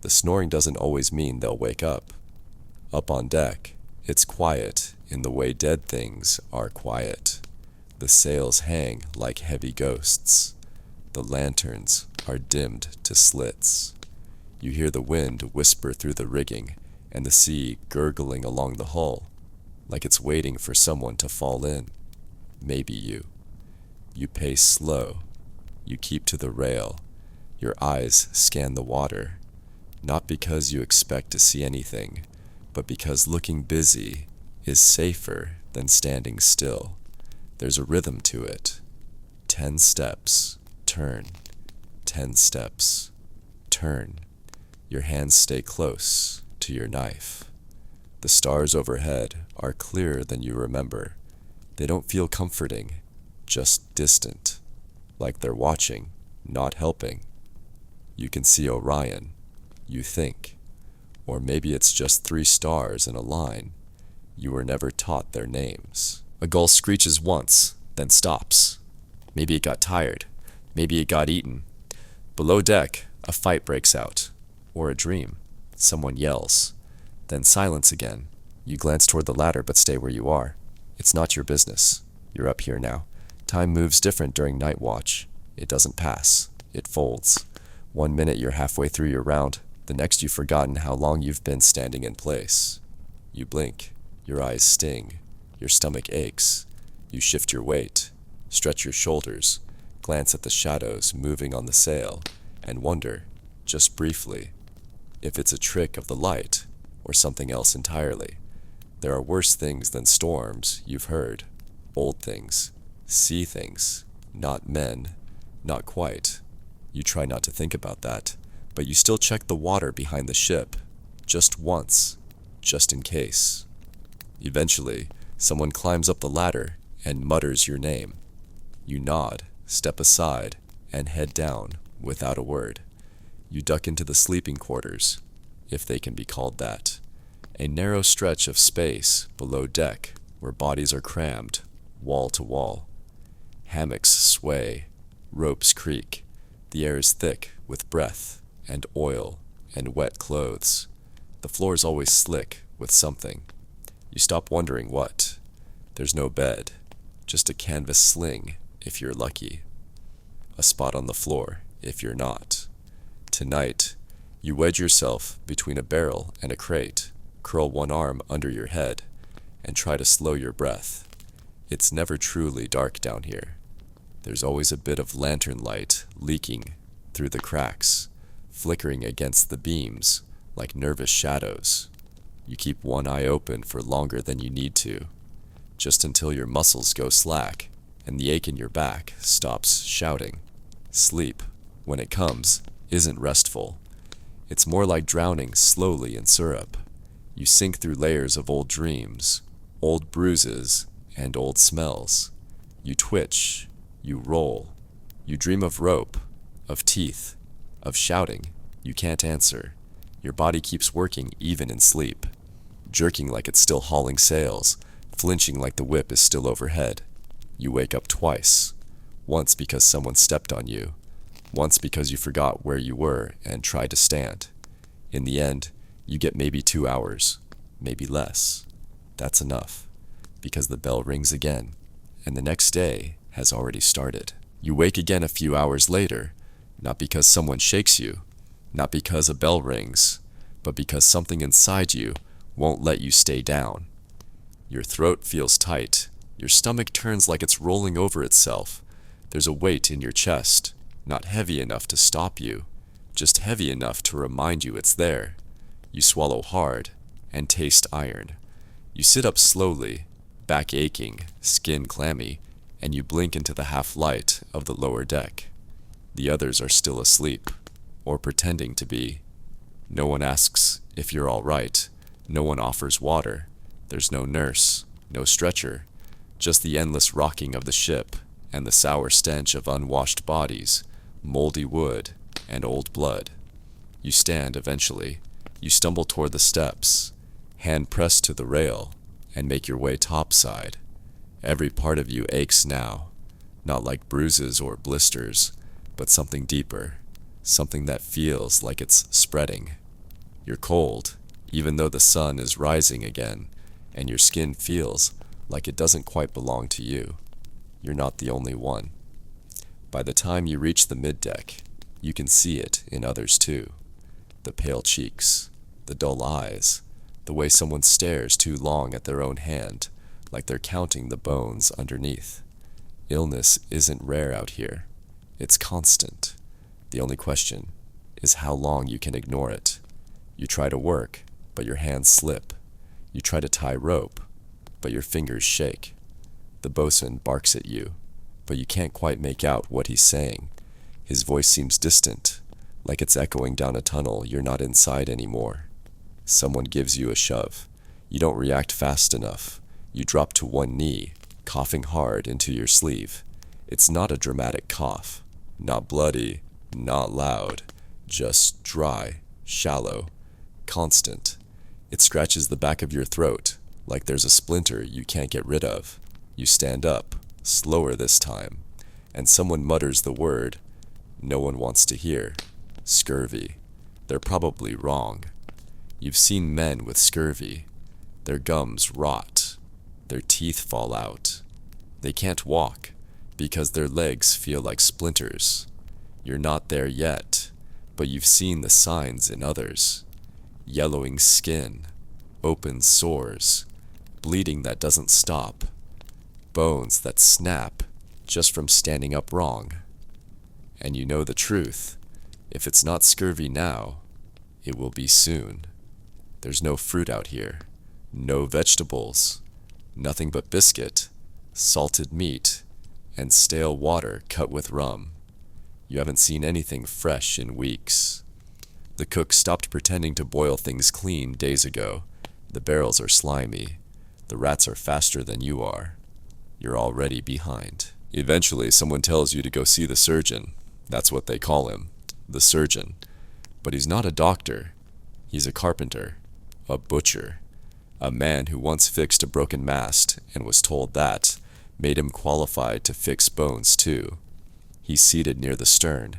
S1: The snoring doesn't always mean they'll wake up. Up on deck, it's quiet in the way dead things are quiet. The sails hang like heavy ghosts. The lanterns are dimmed to slits. You hear the wind whisper through the rigging, and the sea gurgling along the hull, like it's waiting for someone to fall in. Maybe you. You pace slow. You keep to the rail. Your eyes scan the water, not because you expect to see anything, but because looking busy is safer than standing still. There's a rhythm to it. 10 steps, turn. 10 steps, turn. Your hands stay close to your knife. The stars overhead are clearer than you remember. They don't feel comforting, just distant, like they're watching, not helping. You can see Orion, you think, or maybe it's just 3 stars in a line. You were never taught their names. A gull screeches once, then stops. Maybe it got tired, maybe it got eaten. Below deck, a fight breaks out, or a dream. Someone yells. Then silence again. You glance toward the ladder but stay where you are. It's not your business. You're up here now. Time moves different during night watch. It doesn't pass. It folds. 1 minute you're halfway through your round. The next you've forgotten how long you've been standing in place. You blink. Your eyes sting. Your stomach aches. You shift your weight. Stretch your shoulders. Glance at the shadows moving on the sail. And wonder, just briefly, if it's a trick of the light or something else entirely. There are worse things than storms, you've heard. Old things. Sea things. Not men. Not quite. You try not to think about that, but you still check the water behind the ship. Just once. Just in case. Eventually, someone climbs up the ladder and mutters your name. You nod, step aside, and head down without a word. You duck into the sleeping quarters, if they can be called that. A narrow stretch of space below deck where bodies are crammed, wall to wall. Hammocks sway, ropes creak. The air is thick with breath and oil and wet clothes. The floor is always slick with something. You stop wondering what. There's no bed, just a canvas sling if you're lucky. A spot on the floor if you're not. Tonight, you wedge yourself between a barrel and a crate, curl one arm under your head, and try to slow your breath. It's never truly dark down here. There's always a bit of lantern light leaking through the cracks, flickering against the beams like nervous shadows. You keep one eye open for longer than you need to, just until your muscles go slack and the ache in your back stops shouting. Sleep, when it comes, isn't restful. It's more like drowning slowly in syrup. You sink through layers of old dreams, old bruises, and old smells. You twitch, you roll. You dream of rope, of teeth, of shouting. You can't answer. Your body keeps working even in sleep, jerking like it's still hauling sails, flinching like the whip is still overhead. You wake up twice. Once because someone stepped on you. Once because you forgot where you were and tried to stand. In the end, you get maybe 2 hours, maybe less. That's enough, because the bell rings again, and the next day has already started. You wake again a few hours later, not because someone shakes you, not because a bell rings, but because something inside you won't let you stay down. Your throat feels tight, your stomach turns like it's rolling over itself. There's a weight in your chest, not heavy enough to stop you, just heavy enough to remind you it's there. You swallow hard and taste iron. You sit up slowly, back aching, skin clammy, and you blink into the half light of the lower deck. The others are still asleep, or pretending to be. No one asks if you're all right. No one offers water. There's no nurse, no stretcher, just the endless rocking of the ship and the sour stench of unwashed bodies, moldy wood, and old blood. You stand eventually. You stumble toward the steps, hand pressed to the rail, and make your way topside. Every part of you aches now, not like bruises or blisters, but something deeper, something that feels like it's spreading. You're cold, even though the sun is rising again, and your skin feels like it doesn't quite belong to you. You're not the only one. By the time you reach the middeck, you can see it in others too. The pale cheeks, the dull eyes, the way someone stares too long at their own hand, like they're counting the bones underneath. Illness isn't rare out here. It's constant. The only question is how long you can ignore it. You try to work, but your hands slip. You try to tie rope, but your fingers shake. The bosun barks at you, but you can't quite make out what he's saying. His voice seems distant, like it's echoing down a tunnel you're not inside anymore. Someone gives you a shove. You don't react fast enough. You drop to one knee, coughing hard into your sleeve. It's not a dramatic cough, not bloody, not loud, just dry, shallow, constant. It scratches the back of your throat, like there's a splinter you can't get rid of. You stand up, slower this time, and someone mutters the word no one wants to hear. Scurvy. They're probably wrong. You've seen men with scurvy. Their gums rot. Their teeth fall out. They can't walk because their legs feel like splinters. You're not there yet, but you've seen the signs in others. Yellowing skin, open sores, bleeding that doesn't stop, bones that snap just from standing up wrong. And you know the truth. If it's not scurvy now, it will be soon. There's no fruit out here, no vegetables, nothing but biscuit, salted meat, and stale water cut with rum. You haven't seen anything fresh in weeks. The cook stopped pretending to boil things clean days ago. The barrels are slimy. The rats are faster than you are. You're already behind. Eventually, someone tells you to go see the surgeon. That's what they call him, the surgeon. But he's not a doctor. He's a carpenter, a butcher, a man who once fixed a broken mast and was told that made him qualified to fix bones too. He's seated near the stern,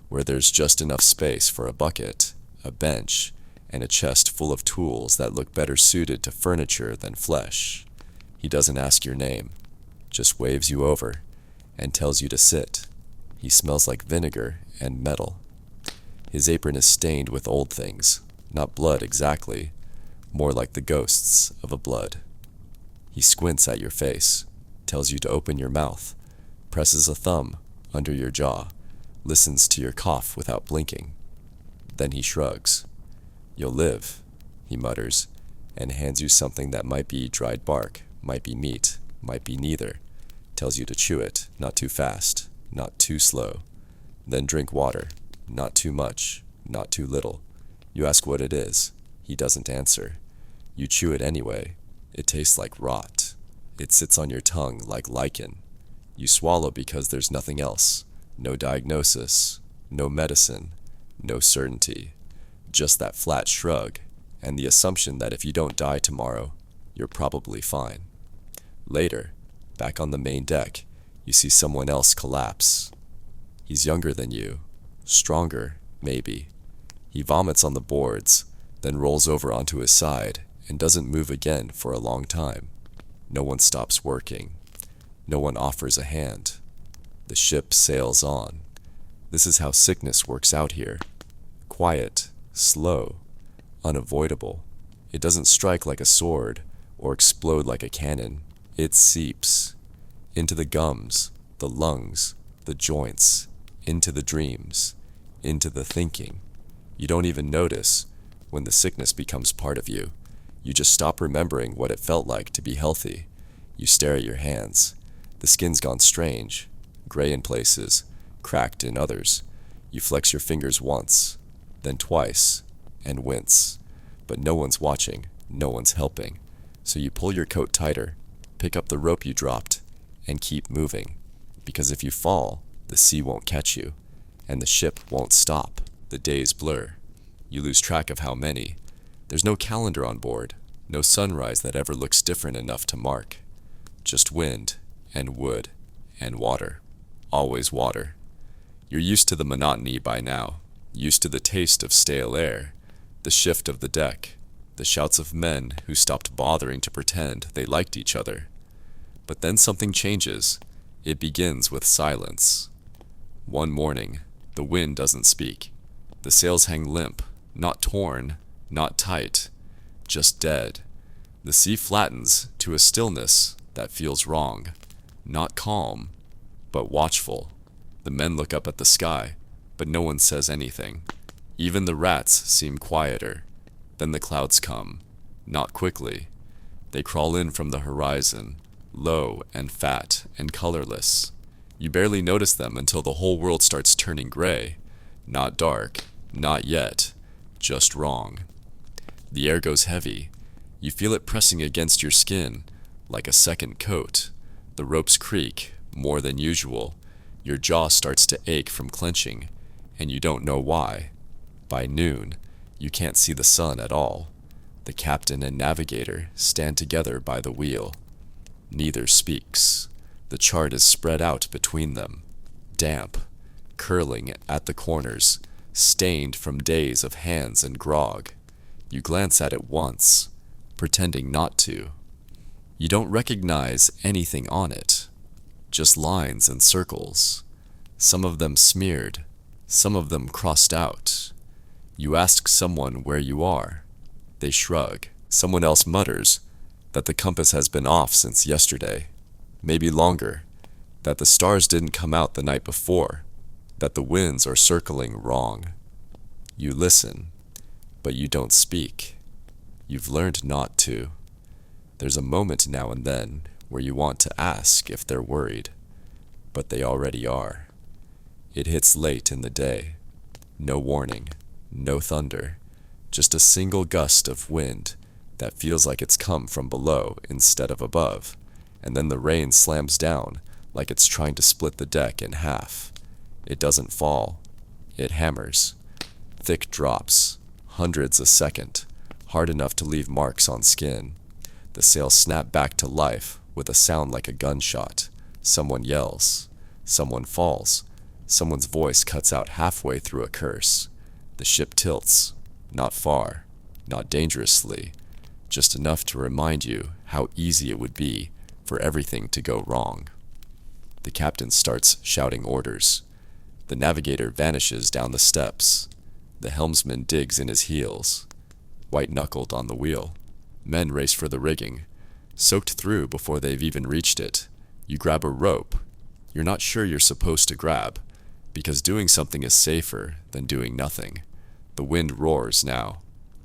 S1: where there's just enough space for a bucket, a bench, and a chest full of tools that look better suited to furniture than flesh. He doesn't ask your name, just waves you over and tells you to sit. He smells like vinegar and metal. His apron is stained with old things, not blood exactly, more like the ghosts of a blood. He squints at your face, tells you to open your mouth, presses a thumb under your jaw, listens to your cough without blinking. Then he shrugs. You'll live, he mutters, and hands you something that might be dried bark, might be meat, might be neither. Tells you to chew it, not too fast, not too slow. Then drink water, not too much, not too little. You ask what it is. He doesn't answer. You chew it anyway. It tastes like rot. It sits on your tongue like lichen. You swallow because there's nothing else. No diagnosis, no medicine, no certainty. Just that flat shrug, and the assumption that if you don't die tomorrow, you're probably fine. Later, back on the main deck, you see someone else collapse. He's younger than you, stronger, maybe. He vomits on the boards, then rolls over onto his side and doesn't move again for a long time. No one stops working. No one offers a hand. The ship sails on. This is how sickness works out here. Quiet, slow, unavoidable. It doesn't strike like a sword or explode like a cannon. It seeps into the gums, the lungs, the joints, into the dreams, into the thinking. You don't even notice when the sickness becomes part of you. You just stop remembering what it felt like to be healthy. You stare at your hands. The skin's gone strange, gray in places, cracked in others. You flex your fingers once, then twice, and wince. But no one's watching, no one's helping. So you pull your coat tighter, pick up the rope you dropped, and keep moving. Because if you fall, the sea won't catch you, and the ship won't stop. The days blur. You lose track of how many. There's no calendar on board, no sunrise that ever looks different enough to mark. Just wind, and wood, and water. Always water. You're used to the monotony by now, used to the taste of stale air, the shift of the deck, the shouts of men who stopped bothering to pretend they liked each other. But then something changes. It begins with silence. One morning, the wind doesn't speak. The sails hang limp, not torn, not tight, just dead. The sea flattens to a stillness that feels wrong, not calm, but watchful. The men look up at the sky, but no one says anything. Even the rats seem quieter. Then the clouds come, not quickly. They crawl in from the horizon, low and fat and colorless. You barely notice them until the whole world starts turning gray. Not dark, not yet, just wrong. The air goes heavy. You feel it pressing against your skin, like a second coat. The ropes creak, more than usual. Your jaw starts to ache from clenching, and you don't know why. By noon, you can't see the sun at all. The captain and navigator stand together by the wheel. Neither speaks. The chart is spread out between them, damp, curling at the corners, stained from days of hands and grog. You glance at it once, pretending not to. You don't recognize anything on it, just lines and circles, some of them smeared, some of them crossed out. You ask someone where you are. They shrug. Someone else mutters that the compass has been off since yesterday, maybe longer, that the stars didn't come out the night before, that the winds are circling wrong. You listen, but you don't speak. You've learned not to. There's a moment now and then where you want to ask if they're worried, but they already are. It hits late in the day. No warning, no thunder, just a single gust of wind that feels like it's come from below instead of above, and then the rain slams down like it's trying to split the deck in half. It doesn't fall. It hammers. Thick drops, hundreds a second, hard enough to leave marks on skin. The sails snap back to life with a sound like a gunshot. Someone yells. Someone falls. Someone's voice cuts out halfway through a curse. The ship tilts. Not far. Not dangerously. Just enough to remind you how easy it would be for everything to go wrong. The captain starts shouting orders. The navigator vanishes down the steps. The helmsman digs in his heels, white-knuckled on the wheel. Men race for the rigging, soaked through before they've even reached it. You grab a rope. You're not sure you're supposed to grab, because doing something is safer than doing nothing. The wind roars now,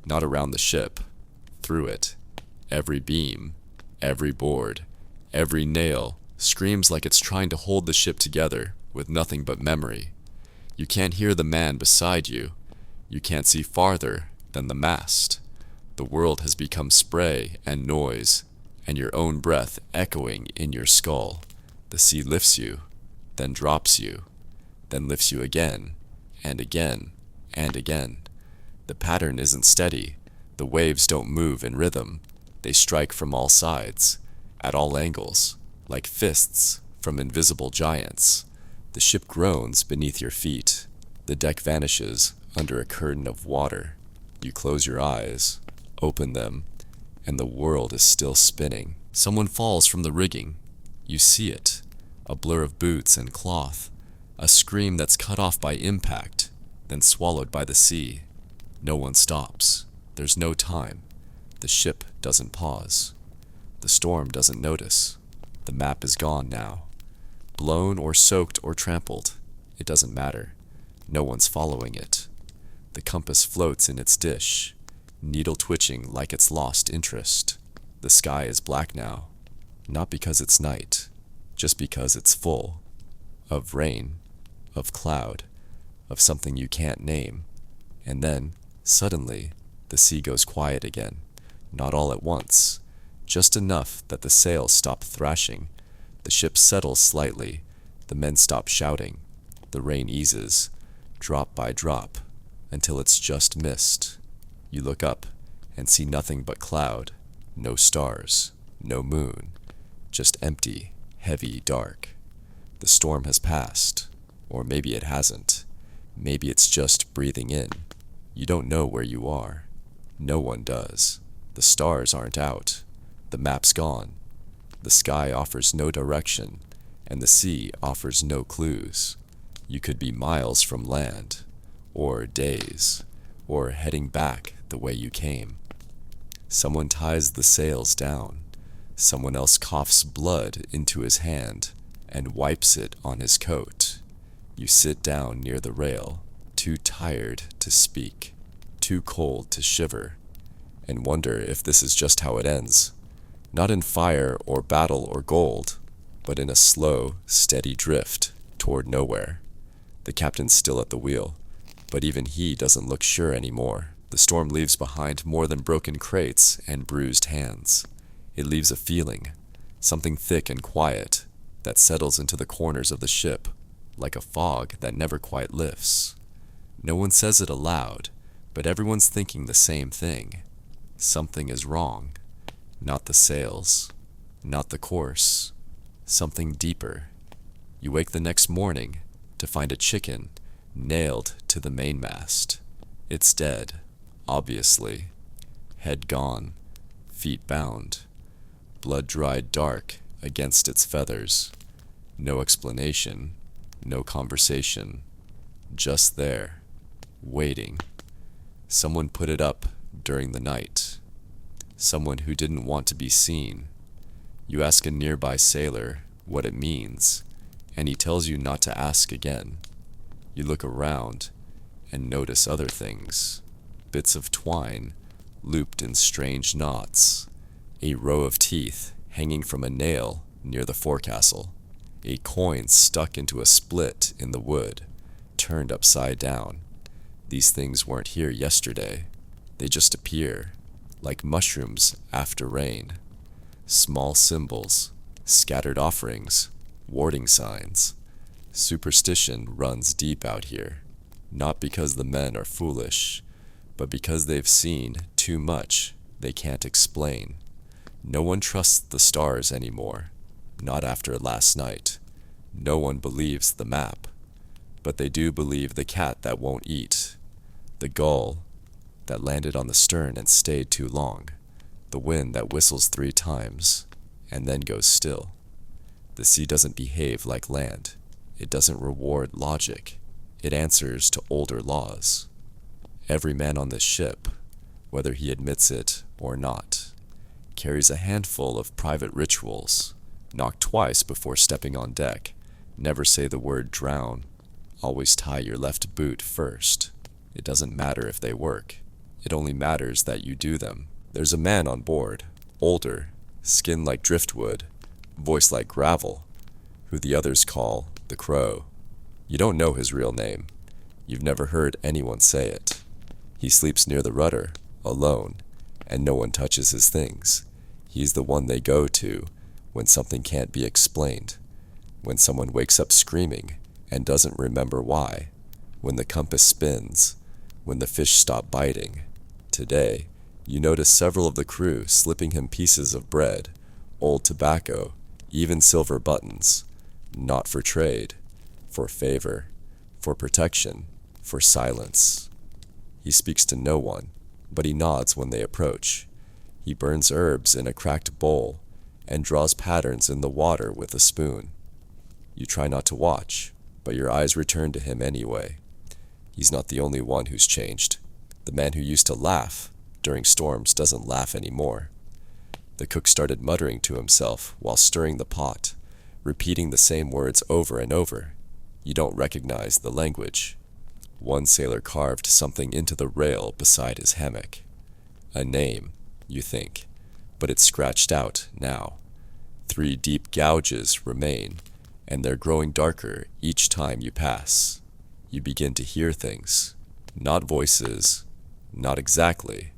S1: not around the ship, through it. Every beam, every board, every nail screams like it's trying to hold the ship together with nothing but memory. You can't hear the man beside you. You can't see farther than the mast. The world has become spray and noise, and your own breath echoing in your skull. The sea lifts you, then drops you, then lifts you again, and again, and again. The pattern isn't steady. The waves don't move in rhythm. They strike from all sides, at all angles, like fists from invisible giants. The ship groans beneath your feet. The deck vanishes under a curtain of water. You close your eyes, open them, and the world is still spinning. Someone falls from the rigging. You see it, a blur of boots and cloth, a scream that's cut off by impact, then swallowed by the sea. No one stops. There's no time. The ship doesn't pause. The storm doesn't notice. The map is gone now. Blown or soaked or trampled, it doesn't matter. No one's following it. The compass floats in its dish, needle twitching like it's lost interest. The sky is black now, not because it's night, just because it's full of rain, of cloud, of something you can't name, And then, suddenly, the sea goes quiet again. Not all at once, just enough that the sails stop thrashing. The ship settles slightly, the men stop shouting. The rain eases, drop by drop, until it's just mist. You look up and see nothing but cloud, no stars, no moon, just empty, heavy dark. The storm has passed, or maybe it hasn't. Maybe it's just breathing in. You don't know where you are. No one does. The stars aren't out. The map's gone. The sky offers no direction, and the sea offers no clues. You could be miles from land, or days, or heading back the way you came. Someone ties the sails down. Someone else coughs blood into his hand and wipes it on his coat. You sit down near the rail, too tired to speak, too cold to shiver, and wonder if this is just how it ends. Not in fire or battle or gold, but in a slow, steady drift toward nowhere. The captain's still at the wheel, but even he doesn't look sure anymore. The storm leaves behind more than broken crates and bruised hands. It leaves a feeling, something thick and quiet, that settles into the corners of the ship, like a fog that never quite lifts. No one says it aloud, but everyone's thinking the same thing. Something is wrong. Not the sails, not the course, something deeper. You wake the next morning to find a chicken nailed to the mainmast. It's dead, obviously. Head gone, feet bound, blood dried dark against its feathers. No explanation, no conversation. Just there, waiting. Someone put it up during the night. Someone who didn't want to be seen. You ask a nearby sailor what it means, and he tells you not to ask again. You look around and notice other things. Bits of twine looped in strange knots. A row of teeth hanging from a nail near the forecastle. A coin stuck into a split in the wood, turned upside down. These things weren't here yesterday. They just appear, like mushrooms after rain. Small symbols, scattered offerings, warding signs. Superstition runs deep out here, not because the men are foolish, but because they've seen too much they can't explain. No one trusts the stars anymore, not after last night. No one believes the map, but they do believe the cat that won't eat, the gull that landed on the stern and stayed too long, the wind that whistles 3 times and then goes still. The sea doesn't behave like land. It doesn't reward logic. It answers to older laws. Every man on this ship, whether he admits it or not, carries a handful of private rituals. Knock twice before stepping on deck. Never say the word drown. Always tie your left boot first. It doesn't matter if they work. It only matters that you do them. There's a man on board, older, skin like driftwood, voice like gravel, who the others call the Crow. You don't know his real name. You've never heard anyone say it. He sleeps near the rudder, alone, and no one touches his things. He's the one they go to when something can't be explained, when someone wakes up screaming and doesn't remember why, when the compass spins, when the fish stop biting. Today, you notice several of the crew slipping him pieces of bread, old tobacco, even silver buttons, not for trade, for favor, for protection, for silence. He speaks to no one, but he nods when they approach. He burns herbs in a cracked bowl and draws patterns in the water with a spoon. You try not to watch, but your eyes return to him anyway. He's not the only one who's changed. The man who used to laugh during storms doesn't laugh anymore. The cook started muttering to himself while stirring the pot, repeating the same words over and over. You don't recognize the language. One sailor carved something into the rail beside his hammock. A name, you think, but it's scratched out now. 3 deep gouges remain, and they're growing darker each time you pass. You begin to hear things. Not voices, not exactly,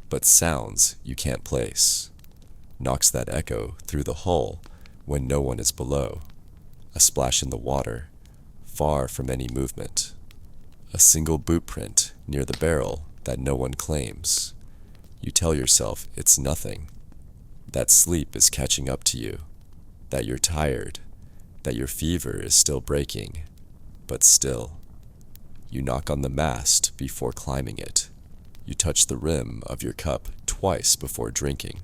S1: but sounds you can't place. Knocks that echo through the hull when no one is below. A splash in the water, far from any movement. A single boot print near the barrel that no one claims. You tell yourself it's nothing, that sleep is catching up to you, that you're tired, that your fever is still breaking, but still. You knock on the mast before climbing it. You touch the rim of your cup twice before drinking.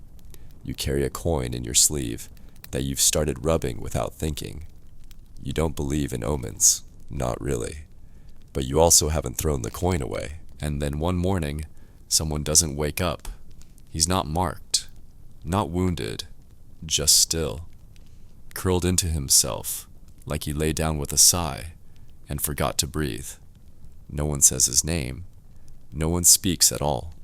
S1: You carry a coin in your sleeve that you've started rubbing without thinking. You don't believe in omens, not really. But you also haven't thrown the coin away. And then one morning, someone doesn't wake up. He's not marked, not wounded, just still. Curled into himself, like he lay down with a sigh and forgot to breathe. No one says his name. No one speaks at all.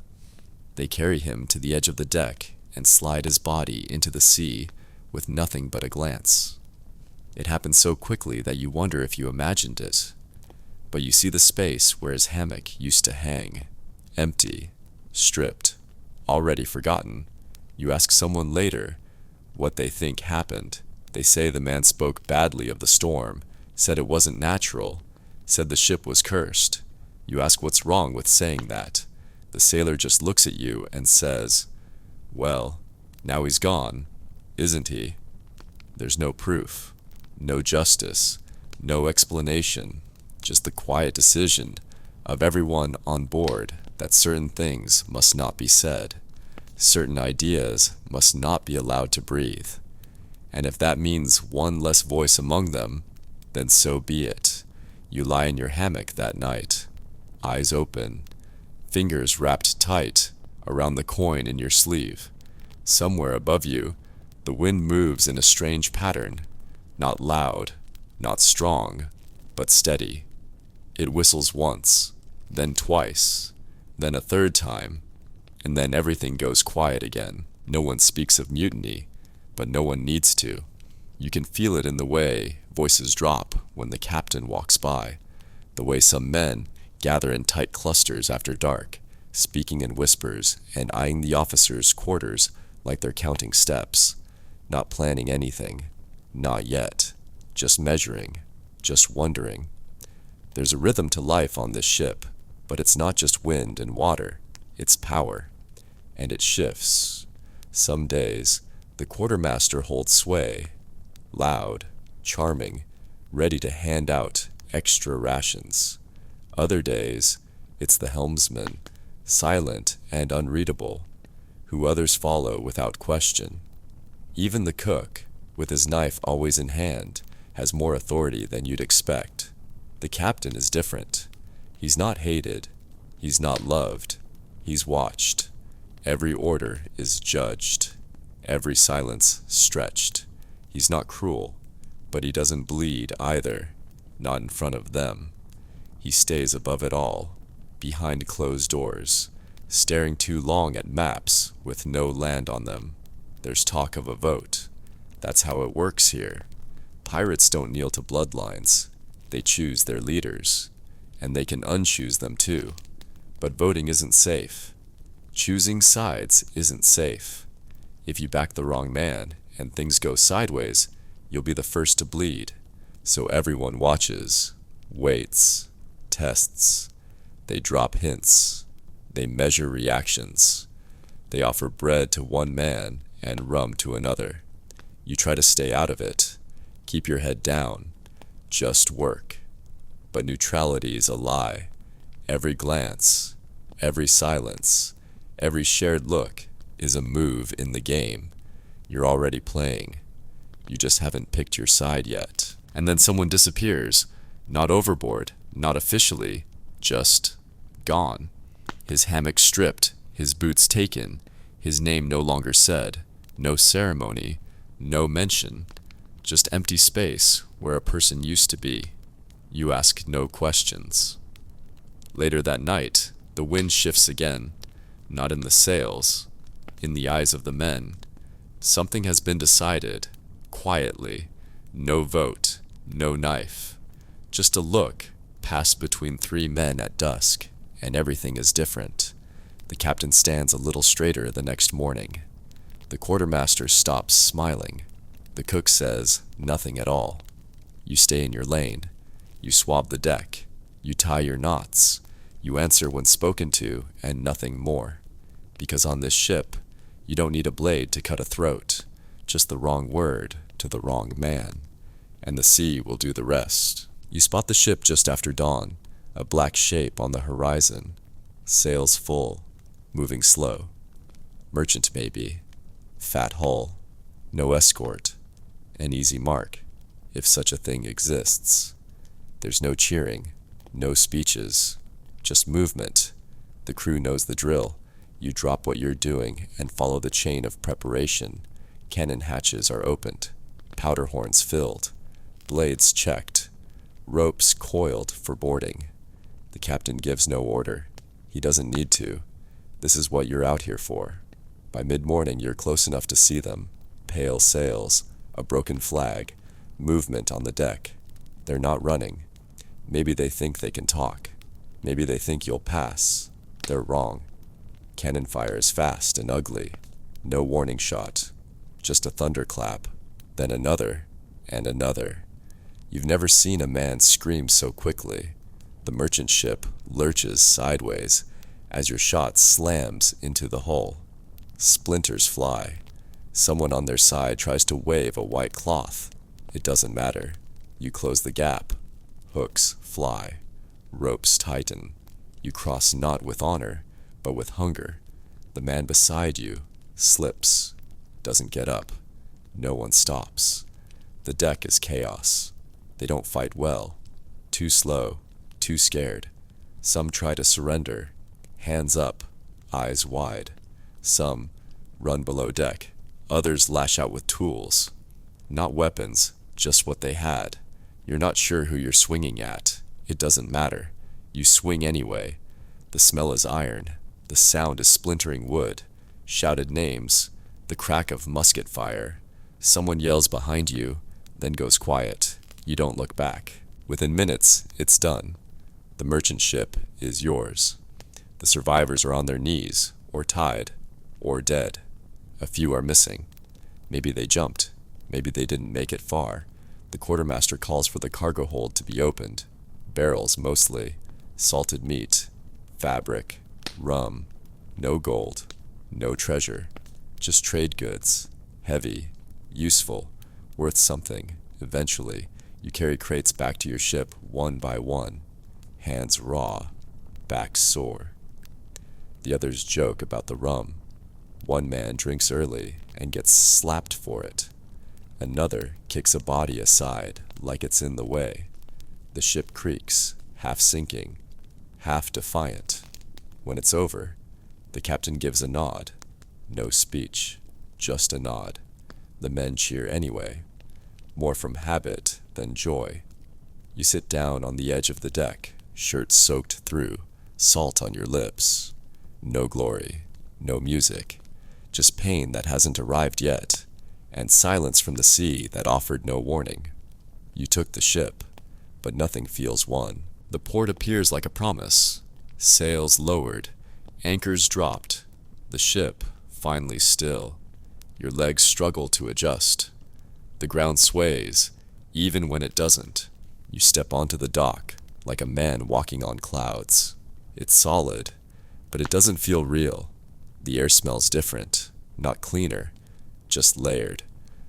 S1: They carry him to the edge of the deck and slide his body into the sea with nothing but a glance. It happens so quickly that you wonder if you imagined it. But you see the space where his hammock used to hang, empty, stripped, already forgotten. You ask someone later what they think happened. They say the man spoke badly of the storm, said it wasn't natural, said the ship was cursed. You ask what's wrong with saying that. The sailor just looks at you and says, "Well, now he's gone, isn't he?" There's no proof, no justice, no explanation, just the quiet decision of everyone on board that certain things must not be said, certain ideas must not be allowed to breathe. And if that means one less voice among them, then so be it. You lie in your hammock that night, eyes open, fingers wrapped tight around the coin in your sleeve. Somewhere above you, the wind moves in a strange pattern, not loud, not strong, but steady. It whistles once, then twice, then a third time, and then everything goes quiet again. No one speaks of mutiny, but no one needs to. You can feel it in the way voices drop when the captain walks by, the way some men gather in tight clusters after dark, speaking in whispers and eyeing the officers' quarters like they're counting steps, not planning anything, not yet, just measuring, just wondering. There's a rhythm to life on this ship, but it's not just wind and water, it's power, and it shifts. Some days, the quartermaster holds sway, loud, charming, ready to hand out extra rations. Other days, it's the helmsman, silent and unreadable, who others follow without question. Even the cook, with his knife always in hand, has more authority than you'd expect. The captain is different. He's not hated. He's not loved. He's watched. Every order is judged. Every silence stretched. He's not cruel, but he doesn't bleed either, not in front of them. He stays above it all, behind closed doors, staring too long at maps with no land on them. There's talk of a vote. That's how it works here. Pirates don't kneel to bloodlines. They choose their leaders, and they can unchoose them too. But voting isn't safe. Choosing sides isn't safe. If you back the wrong man and things go sideways, you'll be the first to bleed. So everyone watches, waits, tests. They drop hints. They measure reactions. They offer bread to one man and rum to another. You try to stay out of it. Keep your head down. Just work. But neutrality is a lie. Every glance, every silence, every shared look is a move in the game. You're already playing. You just haven't picked your side yet. And then someone disappears. Not overboard, not officially, just gone. His hammock stripped, his boots taken, his name no longer said, no ceremony, no mention, just empty space where a person used to be. You ask no questions. Later that night, the wind shifts again, not in the sails, in the eyes of the men. Something has been decided, quietly, no vote, no knife, just a look passed between three men at dusk, and everything is different. The captain stands a little straighter the next morning. The quartermaster stops smiling. The cook says nothing at all. You stay in your lane. You swab the deck. You tie your knots. You answer when spoken to, and nothing more. Because on this ship, you don't need a blade to cut a throat, just the wrong word to the wrong man, and the sea will do the rest. You spot the ship just after dawn, a black shape on the horizon, sails full, moving slow. Merchant maybe, fat hull, no escort, an easy mark, if such a thing exists. There's no cheering, no speeches, just movement. The crew knows the drill. You drop what you're doing and follow the chain of preparation. Cannon hatches are opened, powder horns filled, blades checked, ropes coiled for boarding. The captain gives no order. He doesn't need to. This is what you're out here for. By mid-morning, you're close enough to see them. Pale sails, a broken flag, movement on the deck. They're not running. Maybe they think they can talk. Maybe they think you'll pass. They're wrong. Cannon fire is fast and ugly. No warning shot. Just a thunderclap. Then another, and another. You've never seen a man scream so quickly. The merchant ship lurches sideways as your shot slams into the hull. Splinters fly. Someone on their side tries to wave a white cloth. It doesn't matter. You close the gap. Hooks fly. Ropes tighten. You cross not with honor, but with hunger. The man beside you slips, doesn't get up. No one stops. The deck is chaos. They don't fight well. Too slow, too scared. Some try to surrender, hands up, eyes wide. Some run below deck. Others lash out with tools. Not weapons, just what they had. You're not sure who you're swinging at. It doesn't matter. You swing anyway. The smell is iron. The sound is splintering wood. Shouted names. The crack of musket fire. Someone yells behind you, then goes quiet. You don't look back. Within minutes, it's done. The merchant ship is yours. The survivors are on their knees, or tied, or dead. A few are missing. Maybe they jumped. Maybe they didn't make it far. The quartermaster calls for the cargo hold to be opened. Barrels mostly. Salted meat. Fabric. Rum. No gold. No treasure. Just trade goods. Heavy. Useful. Worth something. Eventually, you carry crates back to your ship one by one. Hands raw. Backs sore. The others joke about the rum. One man drinks early and gets slapped for it. Another kicks a body aside like it's in the way. The ship creaks, half sinking, half defiant. When it's over, the captain gives a nod. No speech, just a nod. The men cheer anyway, more from habit than joy. You sit down on the edge of the deck, shirt soaked through, salt on your lips. No glory, no music, just pain that hasn't arrived yet, and silence from the sea that offered no warning. You took the ship, but nothing feels won. The port appears like a promise. Sails lowered, anchors dropped, the ship finally still. Your legs struggle to adjust. The ground sways, even when it doesn't. You step onto the dock, like a man walking on clouds. It's solid, but it doesn't feel real. The air smells different, not cleaner, just layered.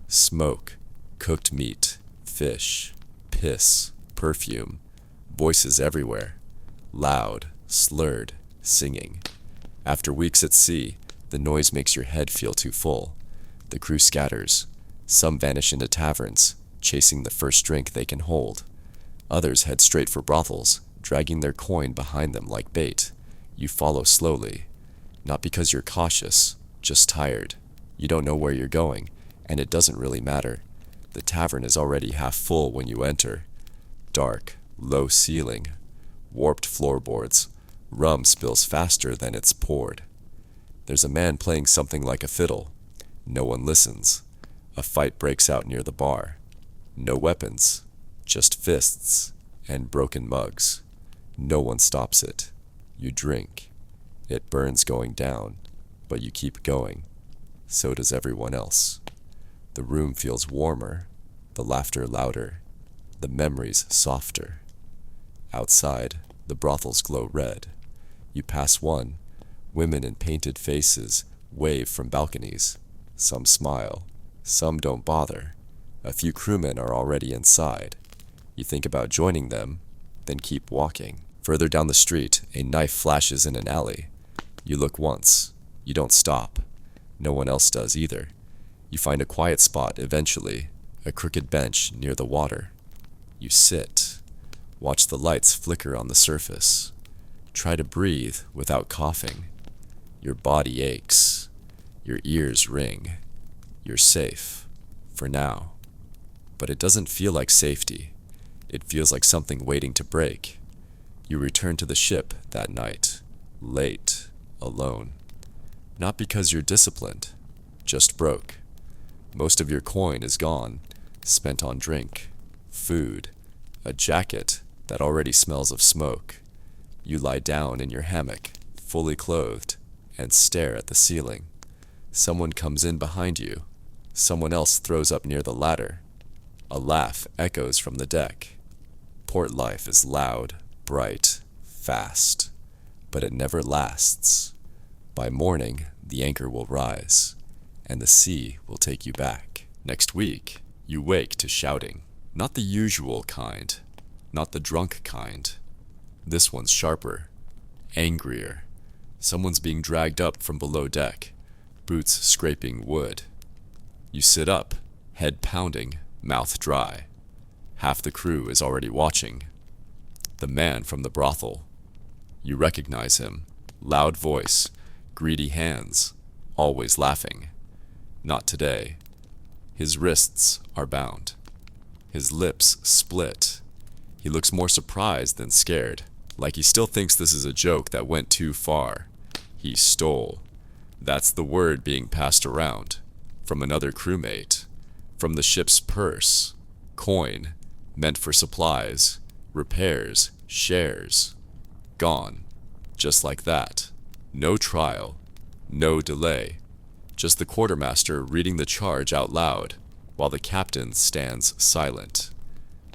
S1: Smoke, cooked meat, fish, piss, perfume, voices everywhere. Loud, slurred, singing. After weeks at sea, the noise makes your head feel too full. The crew scatters. Some vanish into taverns, chasing the first drink they can hold. Others head straight for brothels, dragging their coin behind them like bait. You follow slowly. Not because you're cautious, just tired. You don't know where you're going, and it doesn't really matter. The tavern is already half full when you enter. Dark, low ceiling, warped floorboards. Rum spills faster than it's poured. There's a man playing something like a fiddle. No one listens. A fight breaks out near the bar. No weapons, just fists and broken mugs. No one stops it. You drink. It burns going down, but you keep going. So does everyone else. The room feels warmer, the laughter louder, the memories softer. Outside, the brothels glow red. You pass one. Women in painted faces wave from balconies. Some smile. Some don't bother. A few crewmen are already inside. You think about joining them, then keep walking. Further down the street, a knife flashes in an alley. You look once. You don't stop. No one else does either. You find a quiet spot eventually, a crooked bench near the water. You sit. Watch the lights flicker on the surface. Try to breathe without coughing. Your body aches. Your ears ring. You're safe. For now. But it doesn't feel like safety. It feels like something waiting to break. You return to the ship that night, late, alone. Not because you're disciplined, just broke. Most of your coin is gone, spent on drink, food, a jacket that already smells of smoke. You lie down in your hammock, fully clothed, and stare at the ceiling. Someone comes in behind you. Someone else throws up near the ladder. A laugh echoes from the deck. Port life is loud, bright, fast, but it never lasts. By morning, the anchor will rise, and the sea will take you back. Next week, you wake to shouting. Not the usual kind, not the drunk kind. This one's sharper, angrier. Someone's being dragged up from below deck, boots scraping wood. You sit up, head pounding, mouth dry. Half the crew is already watching. The man from the brothel. You recognize him. Loud voice, greedy hands, always laughing. Not today. His wrists are bound. His lips split. He looks more surprised than scared, like he still thinks this is a joke that went too far. He stole. That's the word being passed around. From another crewmate. From the ship's purse. Coin. Meant for supplies. Repairs. Shares. Gone. Just like that. No trial. No delay. Just the quartermaster reading the charge out loud, while the captain stands silent.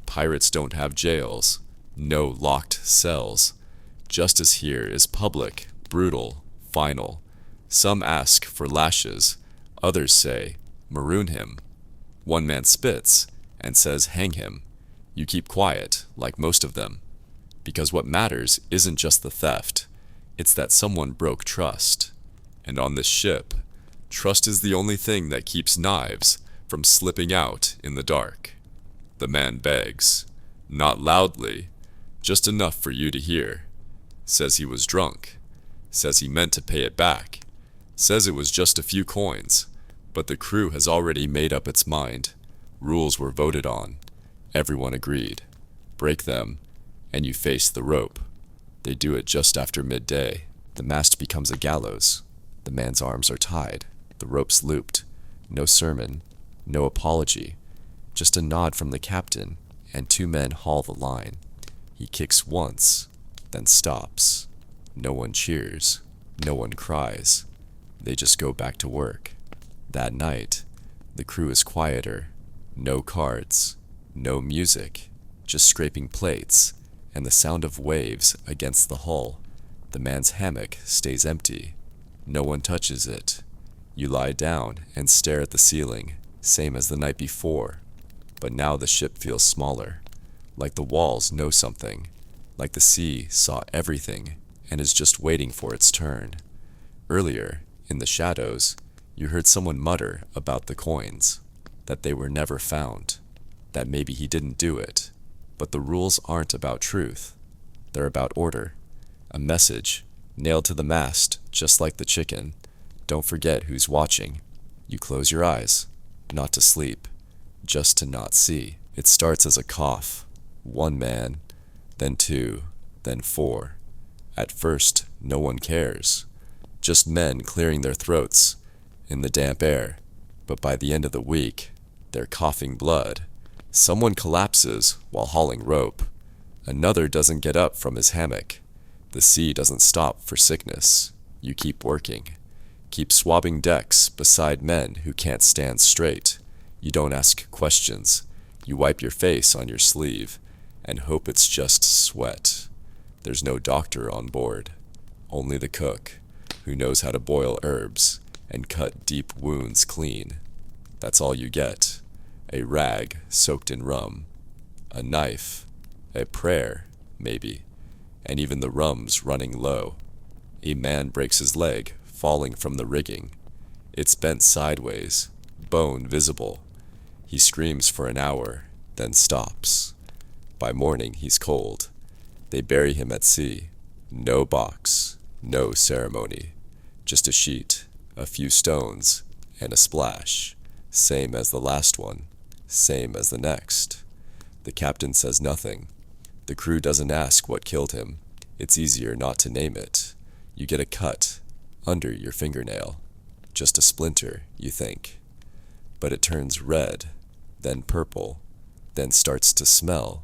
S1: Pirates don't have jails. No locked cells. Justice here is public, brutal, final. Some ask for lashes. Others say, maroon him. One man spits and says hang him. You keep quiet, like most of them. Because what matters isn't just the theft. It's that someone broke trust. And on this ship, trust is the only thing that keeps knives from slipping out in the dark. The man begs. Not loudly, just enough for you to hear. Says he was drunk. Says he meant to pay it back. Says it was just a few coins. But the crew has already made up its mind. Rules were voted on. Everyone agreed. Break them, and you face the rope. They do it just after midday. The mast becomes a gallows. The man's arms are tied. The rope's looped. No sermon. No apology. Just a nod from the captain, and two men haul the line. He kicks once, then stops. No one cheers. No one cries. They just go back to work. That night, the crew is quieter. No cards. No music. Just scraping plates, and the sound of waves against the hull. The man's hammock stays empty. No one touches it. You lie down and stare at the ceiling, same as the night before. But now the ship feels smaller. Like the walls know something. Like the sea saw everything and is just waiting for its turn. Earlier, in the shadows, you heard someone mutter about the coins. That they were never found. That maybe he didn't do it. But the rules aren't about truth. They're about order. A message, nailed to the mast, just like the chicken. Don't forget who's watching. You close your eyes. Not to sleep. Just to not see. It starts as a cough. One man, then two, then four. At first, no one cares. Just men clearing their throats in the damp air. But by the end of the week, they're coughing blood. Someone collapses while hauling rope. Another doesn't get up from his hammock. The sea doesn't stop for sickness. You keep working. Keep swabbing decks beside men who can't stand straight. You don't ask questions. You wipe your face on your sleeve and hope it's just sweat. There's no doctor on board. Only the cook, who knows how to boil herbs and cut deep wounds clean. That's all you get. A rag soaked in rum. A knife. A prayer, maybe. And even the rum's running low. A man breaks his leg, falling from the rigging. It's bent sideways, bone visible. He screams for an hour, then stops. By morning, he's cold. They bury him at sea. No box, no ceremony. Just a sheet, a few stones, and a splash. Same as the last one, same as the next. The captain says nothing. The crew doesn't ask what killed him. It's easier not to name it. You get a cut under your fingernail. Just a splinter, you think. But it turns red, then purple, then starts to smell.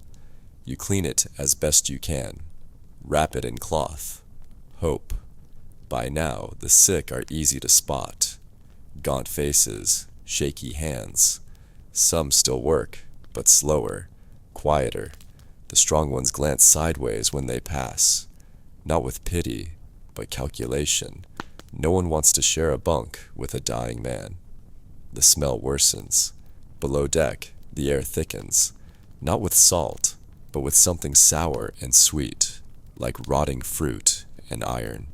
S1: You clean it as best you can. Wrap it in cloth. Hope. By now, the sick are easy to spot. Gaunt faces, shaky hands. Some still work, but slower, quieter. The strong ones glance sideways when they pass. Not with pity, but calculation. No one wants to share a bunk with a dying man. The smell worsens. Below deck, the air thickens. Not with salt, but with something sour and sweet, like rotting fruit and iron.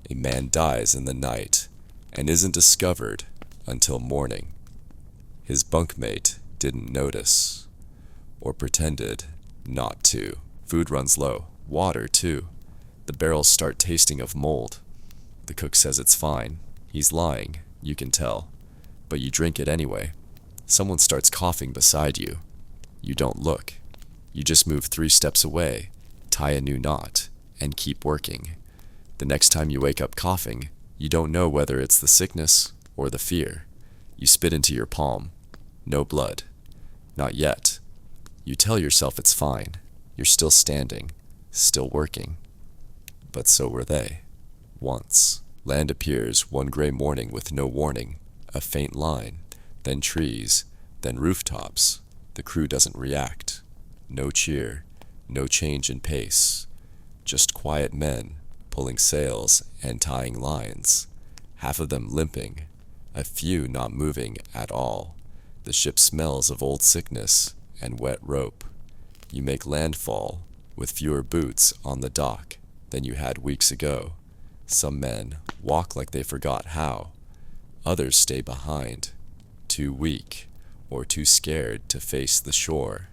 S1: A man dies in the night and isn't discovered until morning. His bunkmate didn't notice, or pretended not to. Food runs low, water too. The barrels start tasting of mold. The cook says it's fine. He's lying, you can tell. But you drink it anyway. Someone starts coughing beside you. You don't look. You just move 3 steps away, tie a new knot, and keep working. The next time you wake up coughing, you don't know whether it's the sickness or the fear. You spit into your palm. No blood. Not yet. You tell yourself it's fine. You're still standing, still working. But so were they. Once. Land appears one gray morning with no warning. A faint line, then trees, then rooftops. The crew doesn't react. No cheer, no change in pace. Just quiet men pulling sails and tying lines. Half of them limping, a few not moving at all. The ship smells of old sickness and wet rope. You make landfall with fewer boots on the dock than you had weeks ago. Some men walk like they forgot how. Others stay behind, too weak or too scared to face the shore.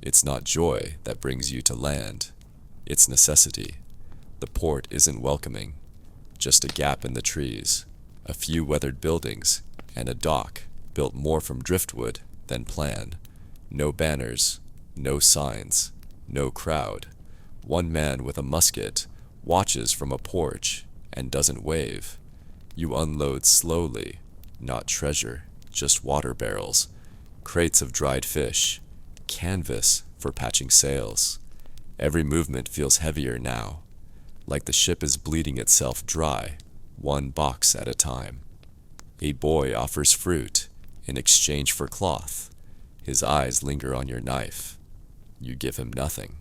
S1: It's not joy that brings you to land. It's necessity. The port isn't welcoming. Just a gap in the trees, a few weathered buildings, and a dock built more from driftwood than planned. No banners, no signs, no crowd. One man with a musket watches from a porch and doesn't wave. You unload slowly, not treasure, just water barrels, crates of dried fish, canvas for patching sails. Every movement feels heavier now, like the ship is bleeding itself dry, one box at a time. A boy offers fruit in exchange for cloth. His eyes linger on your knife. You give him nothing.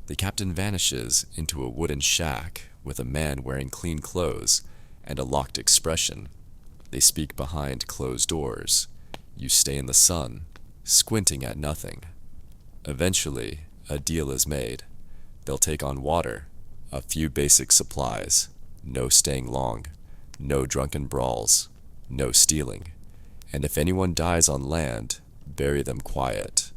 S1: The captain vanishes into a wooden shack with a man wearing clean clothes and a locked expression. They speak behind closed doors. You stay in the sun, squinting at nothing. Eventually, a deal is made. They'll take on water, a few basic supplies, no staying long, no drunken brawls, no stealing. And if anyone dies on land, bury them quiet.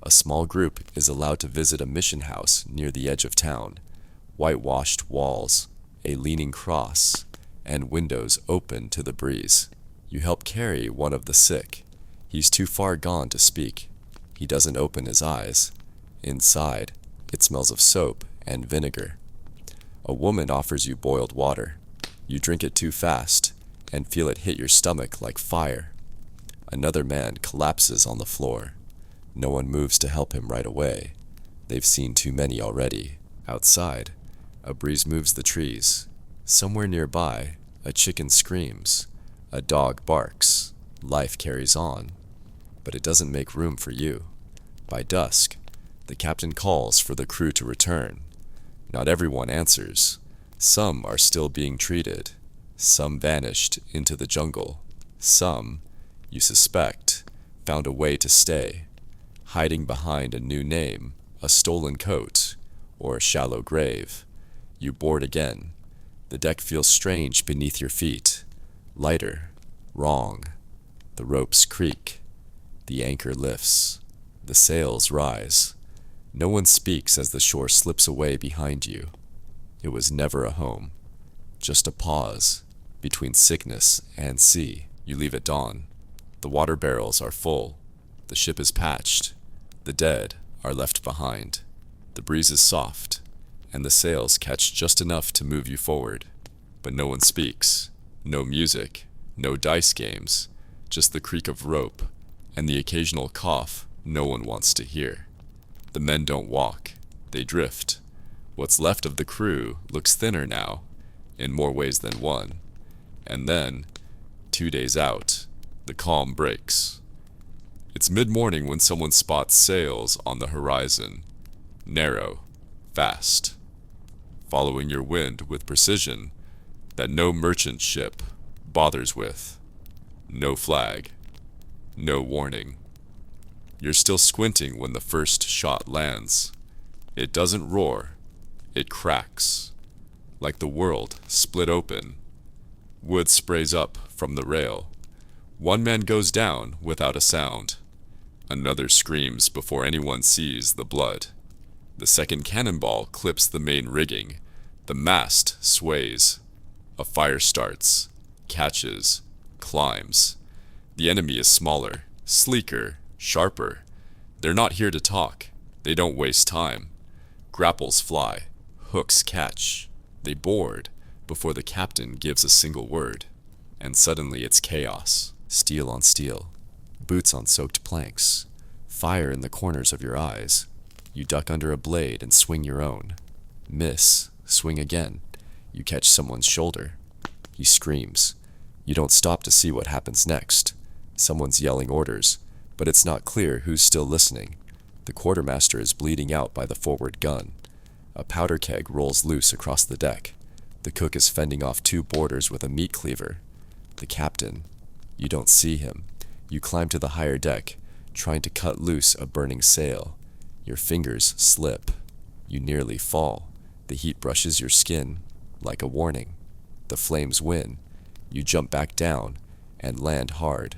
S1: A small group is allowed to visit a mission house near the edge of town. Whitewashed walls, a leaning cross, and windows open to the breeze. You help carry one of the sick. He's too far gone to speak. He doesn't open his eyes. Inside, it smells of soap and vinegar. A woman offers you boiled water. You drink it too fast and feel it hit your stomach like fire. Another man collapses on the floor. No one moves to help him right away. They've seen too many already. Outside, A breeze moves the trees. Somewhere nearby, a chicken screams. A dog barks. Life carries on. But it doesn't make room for you. By dusk, the captain calls for the crew to return. Not everyone answers. Some are still being treated. Some vanished into the jungle. Some, you suspect, found a way to stay, hiding behind a new name, a stolen coat, or a shallow grave. You board again. The deck feels strange beneath your feet. Lighter. Wrong. The ropes creak. The anchor lifts. The sails rise. No one speaks as the shore slips away behind you. It was never a home. Just a pause between sickness and sea. You leave at dawn. The water barrels are full. The ship is patched. The dead are left behind. The breeze is soft, and the sails catch just enough to move you forward. But no one speaks. No music. No dice games. Just the creak of rope, and the occasional cough no one wants to hear. The men don't walk. They drift. What's left of the crew looks thinner now, in more ways than one. And then, 2 days out, the calm breaks. It's mid-morning when someone spots sails on the horizon. Narrow, fast, following your wind with precision that no merchant ship bothers with. No flag, no warning. You're still squinting when the first shot lands. It doesn't roar, it cracks, like the world split open. Wood sprays up from the rail. One man goes down without a sound. Another screams before anyone sees the blood. The second cannonball clips the main rigging. The mast sways. A fire starts, catches, climbs. The enemy is smaller, sleeker, sharper. They're not here to talk. They don't waste time. Grapples fly, hooks catch. They board before the captain gives a single word. And suddenly it's chaos. Steel on steel. Boots on soaked planks. Fire in the corners of your eyes. You duck under a blade and swing your own. Miss. Swing again. You catch someone's shoulder. He screams. You don't stop to see what happens next. Someone's yelling orders, but it's not clear who's still listening. The quartermaster is bleeding out by the forward gun. A powder keg rolls loose across the deck. The cook is fending off 2 boarders with a meat cleaver. The captain. You don't see him. You climb to the higher deck, trying to cut loose a burning sail. Your fingers slip. You nearly fall. The heat brushes your skin like a warning. The flames win. You jump back down and land hard.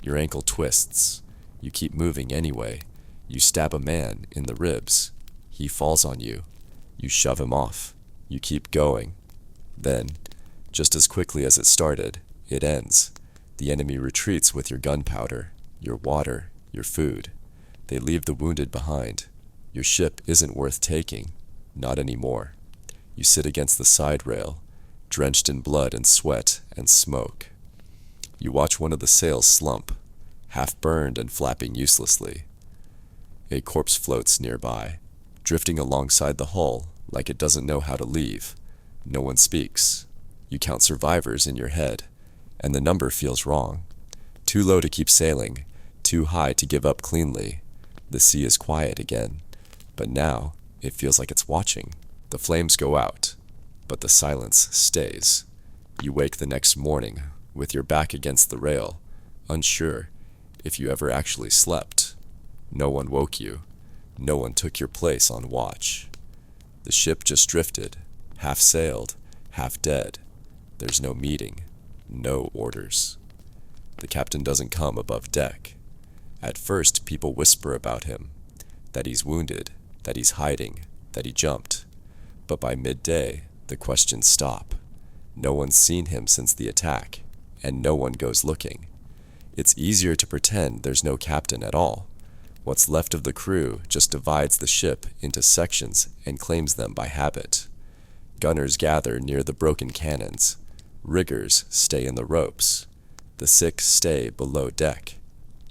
S1: Your ankle twists. You keep moving anyway. You stab a man in the ribs. He falls on you. You shove him off. You keep going. Then, just as quickly as it started, it ends. The enemy retreats with your gunpowder, your water, your food. They leave the wounded behind. Your ship isn't worth taking. Not anymore. You sit against the side rail, drenched in blood and sweat and smoke. You watch one of the sails slump, half burned and flapping uselessly. A corpse floats nearby, drifting alongside the hull like it doesn't know how to leave. No one speaks. You count survivors in your head, and the number feels wrong. Too low to keep sailing, too high to give up cleanly. The sea is quiet again, but now it feels like it's watching. The flames go out, but the silence stays. You wake the next morning with your back against the rail, unsure if you ever actually slept. No one woke you. No one took your place on watch. The ship just drifted, half sailed, half dead. There's no meeting, no orders. The captain doesn't come above deck. At first, people whisper about him, that he's wounded, that he's hiding, that he jumped. But by midday, the questions stop. No one's seen him since the attack, and no one goes looking. It's easier to pretend there's no captain at all. What's left of the crew just divides the ship into sections and claims them by habit. Gunners gather near the broken cannons. Riggers stay in the ropes. The sick stay below deck.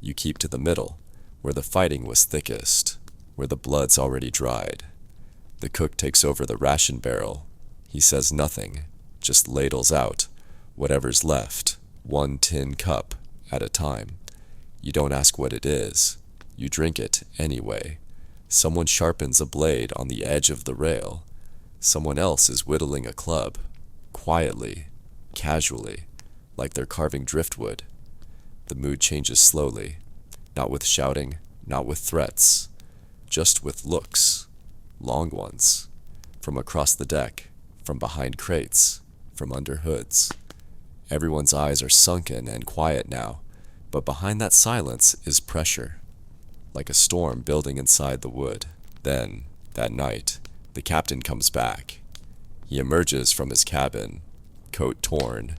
S1: You keep to the middle, where the fighting was thickest, where the blood's already dried. The cook takes over the ration barrel, He says nothing, just ladles out whatever's left, one tin cup at a time. You don't ask what it is. You drink it anyway. Someone sharpens a blade on the edge of the rail. Someone else is whittling a club, quietly, casually, like they're carving driftwood. The mood changes slowly, not with shouting, not with threats, just with looks, long ones, from across the deck, from behind crates, from under hoods. Everyone's eyes are sunken and quiet now, but behind that silence is pressure, like a storm building inside the wood. Then, that night, the captain comes back. He emerges from his cabin, coat torn,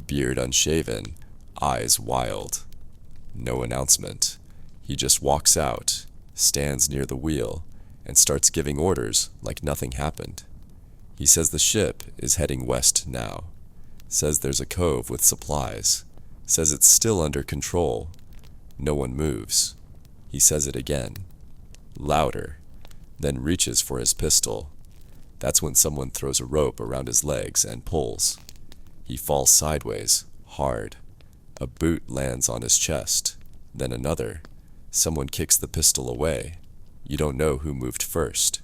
S1: beard unshaven, eyes wild. No announcement. He just walks out, stands near the wheel, and starts giving orders like nothing happened. He says the ship is heading west now. Says there's a cove with supplies. Says it's still under control. No one moves. He says it again, louder, then reaches for his pistol. That's when someone throws a rope around his legs and pulls. He falls sideways, hard. A boot lands on his chest, then another. Someone kicks the pistol away. You don't know who moved first.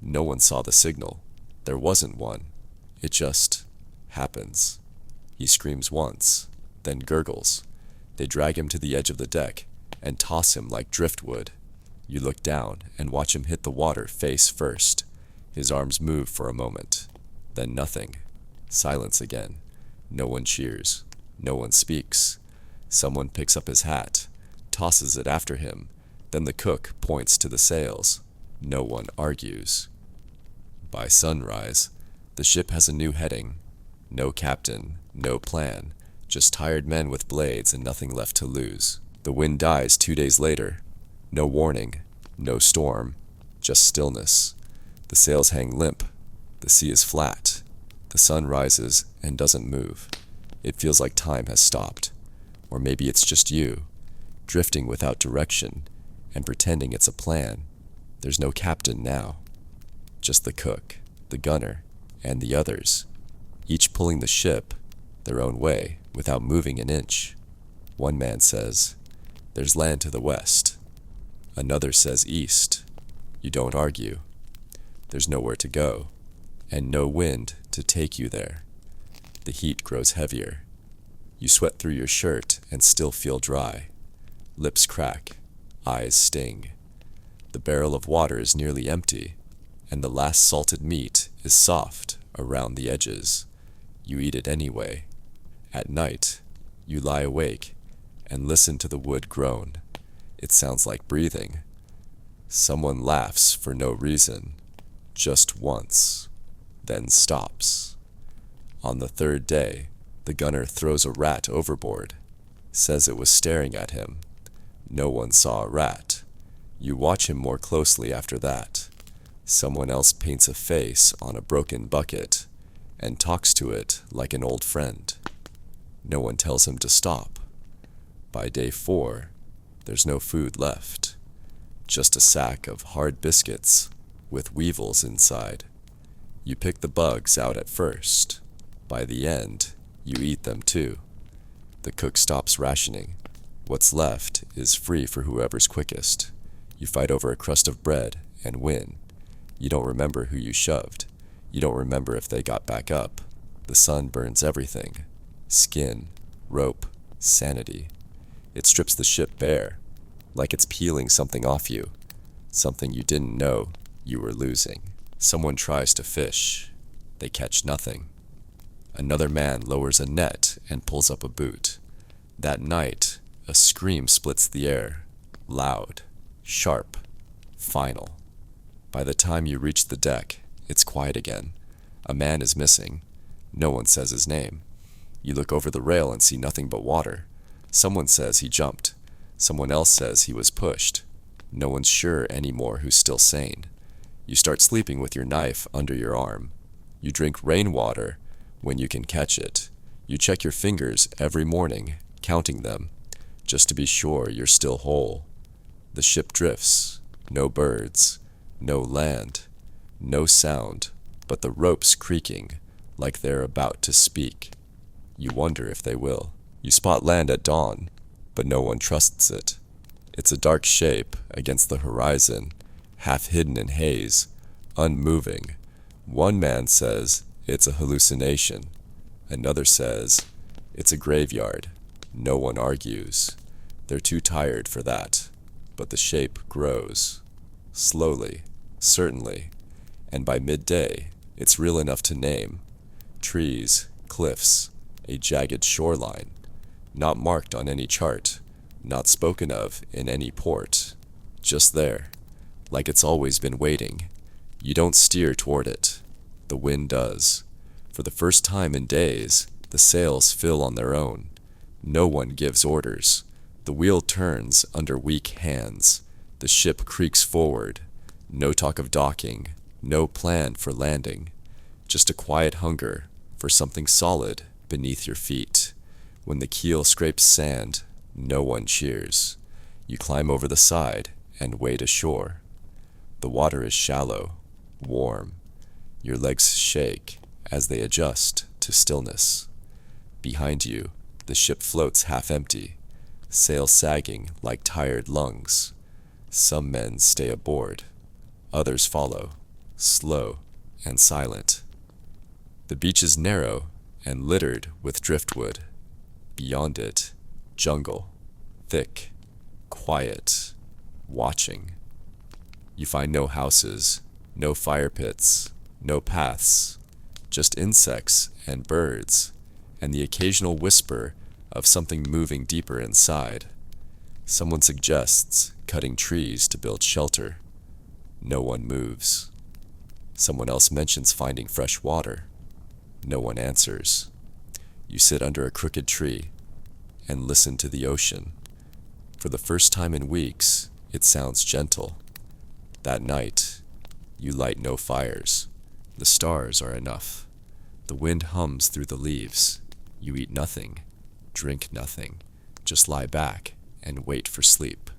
S1: No one saw the signal. There wasn't one. It just happens. He screams once, then gurgles. They drag him to the edge of the deck and toss him like driftwood. You look down and watch him hit the water face first. His arms move for a moment, then nothing. Silence again. No one cheers. No one speaks. Someone picks up his hat, tosses it after him. Then the cook points to the sails. No one argues. By sunrise, the ship has a new heading. No captain, no plan, just tired men with blades and nothing left to lose. The wind dies 2 days later. No warning, no storm, just stillness. The sails hang limp. The sea is flat. The sun rises and doesn't move. It feels like time has stopped. Or maybe it's just you, drifting without direction and pretending it's a plan. There's no captain now. Just the cook, the gunner, and the others, each pulling the ship their own way without moving an inch. One man says, "There's land to the west." Another says east. You don't argue. There's nowhere to go, and no wind to take you there. The heat grows heavier. You sweat through your shirt and still feel dry. Lips crack, eyes sting. The barrel of water is nearly empty, and the last salted meat is soft around the edges. You eat it anyway. At night, you lie awake and listen to the wood groan. It sounds like breathing. Someone laughs for no reason, just once, then stops. On the third day, the gunner throws a rat overboard, says it was staring at him. No one saw a rat. You watch him more closely after that. Someone else paints a face on a broken bucket and talks to it like an old friend. No one tells him to stop. By day 4, there's no food left, just a sack of hard biscuits with weevils inside. You pick the bugs out at first. By the end, you eat them too. The cook stops rationing. What's left is free for whoever's quickest. You fight over a crust of bread and win. You don't remember who you shoved. You don't remember if they got back up. The sun burns everything. Skin, rope, sanity. It strips the ship bare, like it's peeling something off you, something you didn't know you were losing. Someone tries to fish. They catch nothing. Another man lowers a net and pulls up a boot. That night, a scream splits the air, loud, sharp, final. By the time you reach the deck, it's quiet again. A man is missing. No one says his name. You look over the rail and see nothing but water. Someone says he jumped. Someone else says he was pushed. No one's sure anymore who's still sane. You start sleeping with your knife under your arm. You drink rainwater when you can catch it. You check your fingers every morning, counting them, just to be sure you're still whole. The ship drifts. No birds. No land. No sound but the ropes creaking like they're about to speak. You wonder if they will. You spot land at dawn, but no one trusts it. It's a dark shape against the horizon, half hidden in haze, unmoving. One man says it's a hallucination. Another says it's a graveyard. No one argues. They're too tired for that. But the shape grows. Slowly, certainly. And by midday, it's real enough to name. Trees, cliffs, a jagged shoreline. Not marked on any chart. Not spoken of in any port. Just there. Like it's always been waiting. You don't steer toward it. The wind does. For the first time in days, the sails fill on their own. No one gives orders. The wheel turns under weak hands. The ship creaks forward. No talk of docking. No plan for landing. Just a quiet hunger for something solid beneath your feet. When the keel scrapes sand, no one cheers. You climb over the side and wade ashore. The water is shallow, warm. Your legs shake as they adjust to stillness. Behind you, the ship floats half empty, sails sagging like tired lungs. Some men stay aboard. Others follow, slow and silent. The beach is narrow and littered with driftwood. Beyond it, jungle, thick, quiet, watching. You find no houses, no fire pits, no paths, just insects and birds, and the occasional whisper of something moving deeper inside. Someone suggests cutting trees to build shelter. No one moves. Someone else mentions finding fresh water. No one answers. You sit under a crooked tree and listen to the ocean. For the first time in weeks, it sounds gentle. That night, you light no fires. The stars are enough. The wind hums through the leaves. You eat nothing, drink nothing, just lie back and wait for sleep.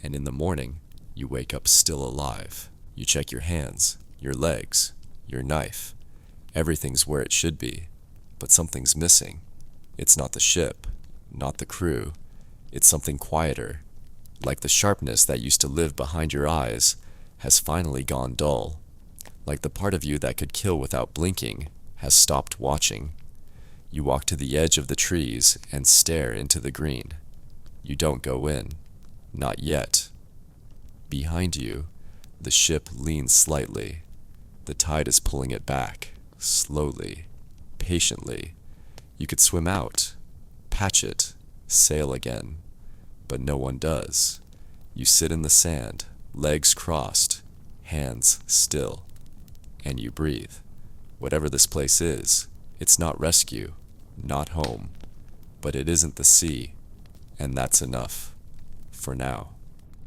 S1: And in the morning, you wake up still alive. You check your hands, your legs, your knife. Everything's where it should be, but something's missing. It's not the ship, not the crew. It's something quieter, like the sharpness that used to live behind your eyes has finally gone dull. Like the part of you that could kill without blinking has stopped watching. You walk to the edge of the trees and stare into the green. You don't go in. Not yet. Behind you, the ship leans slightly. The tide is pulling it back, slowly, patiently. You could swim out, patch it, sail again. But no one does. You sit in the sand, legs crossed, hands still. And you breathe. Whatever this place is, it's not rescue, not home. But it isn't the sea, and that's enough. For now.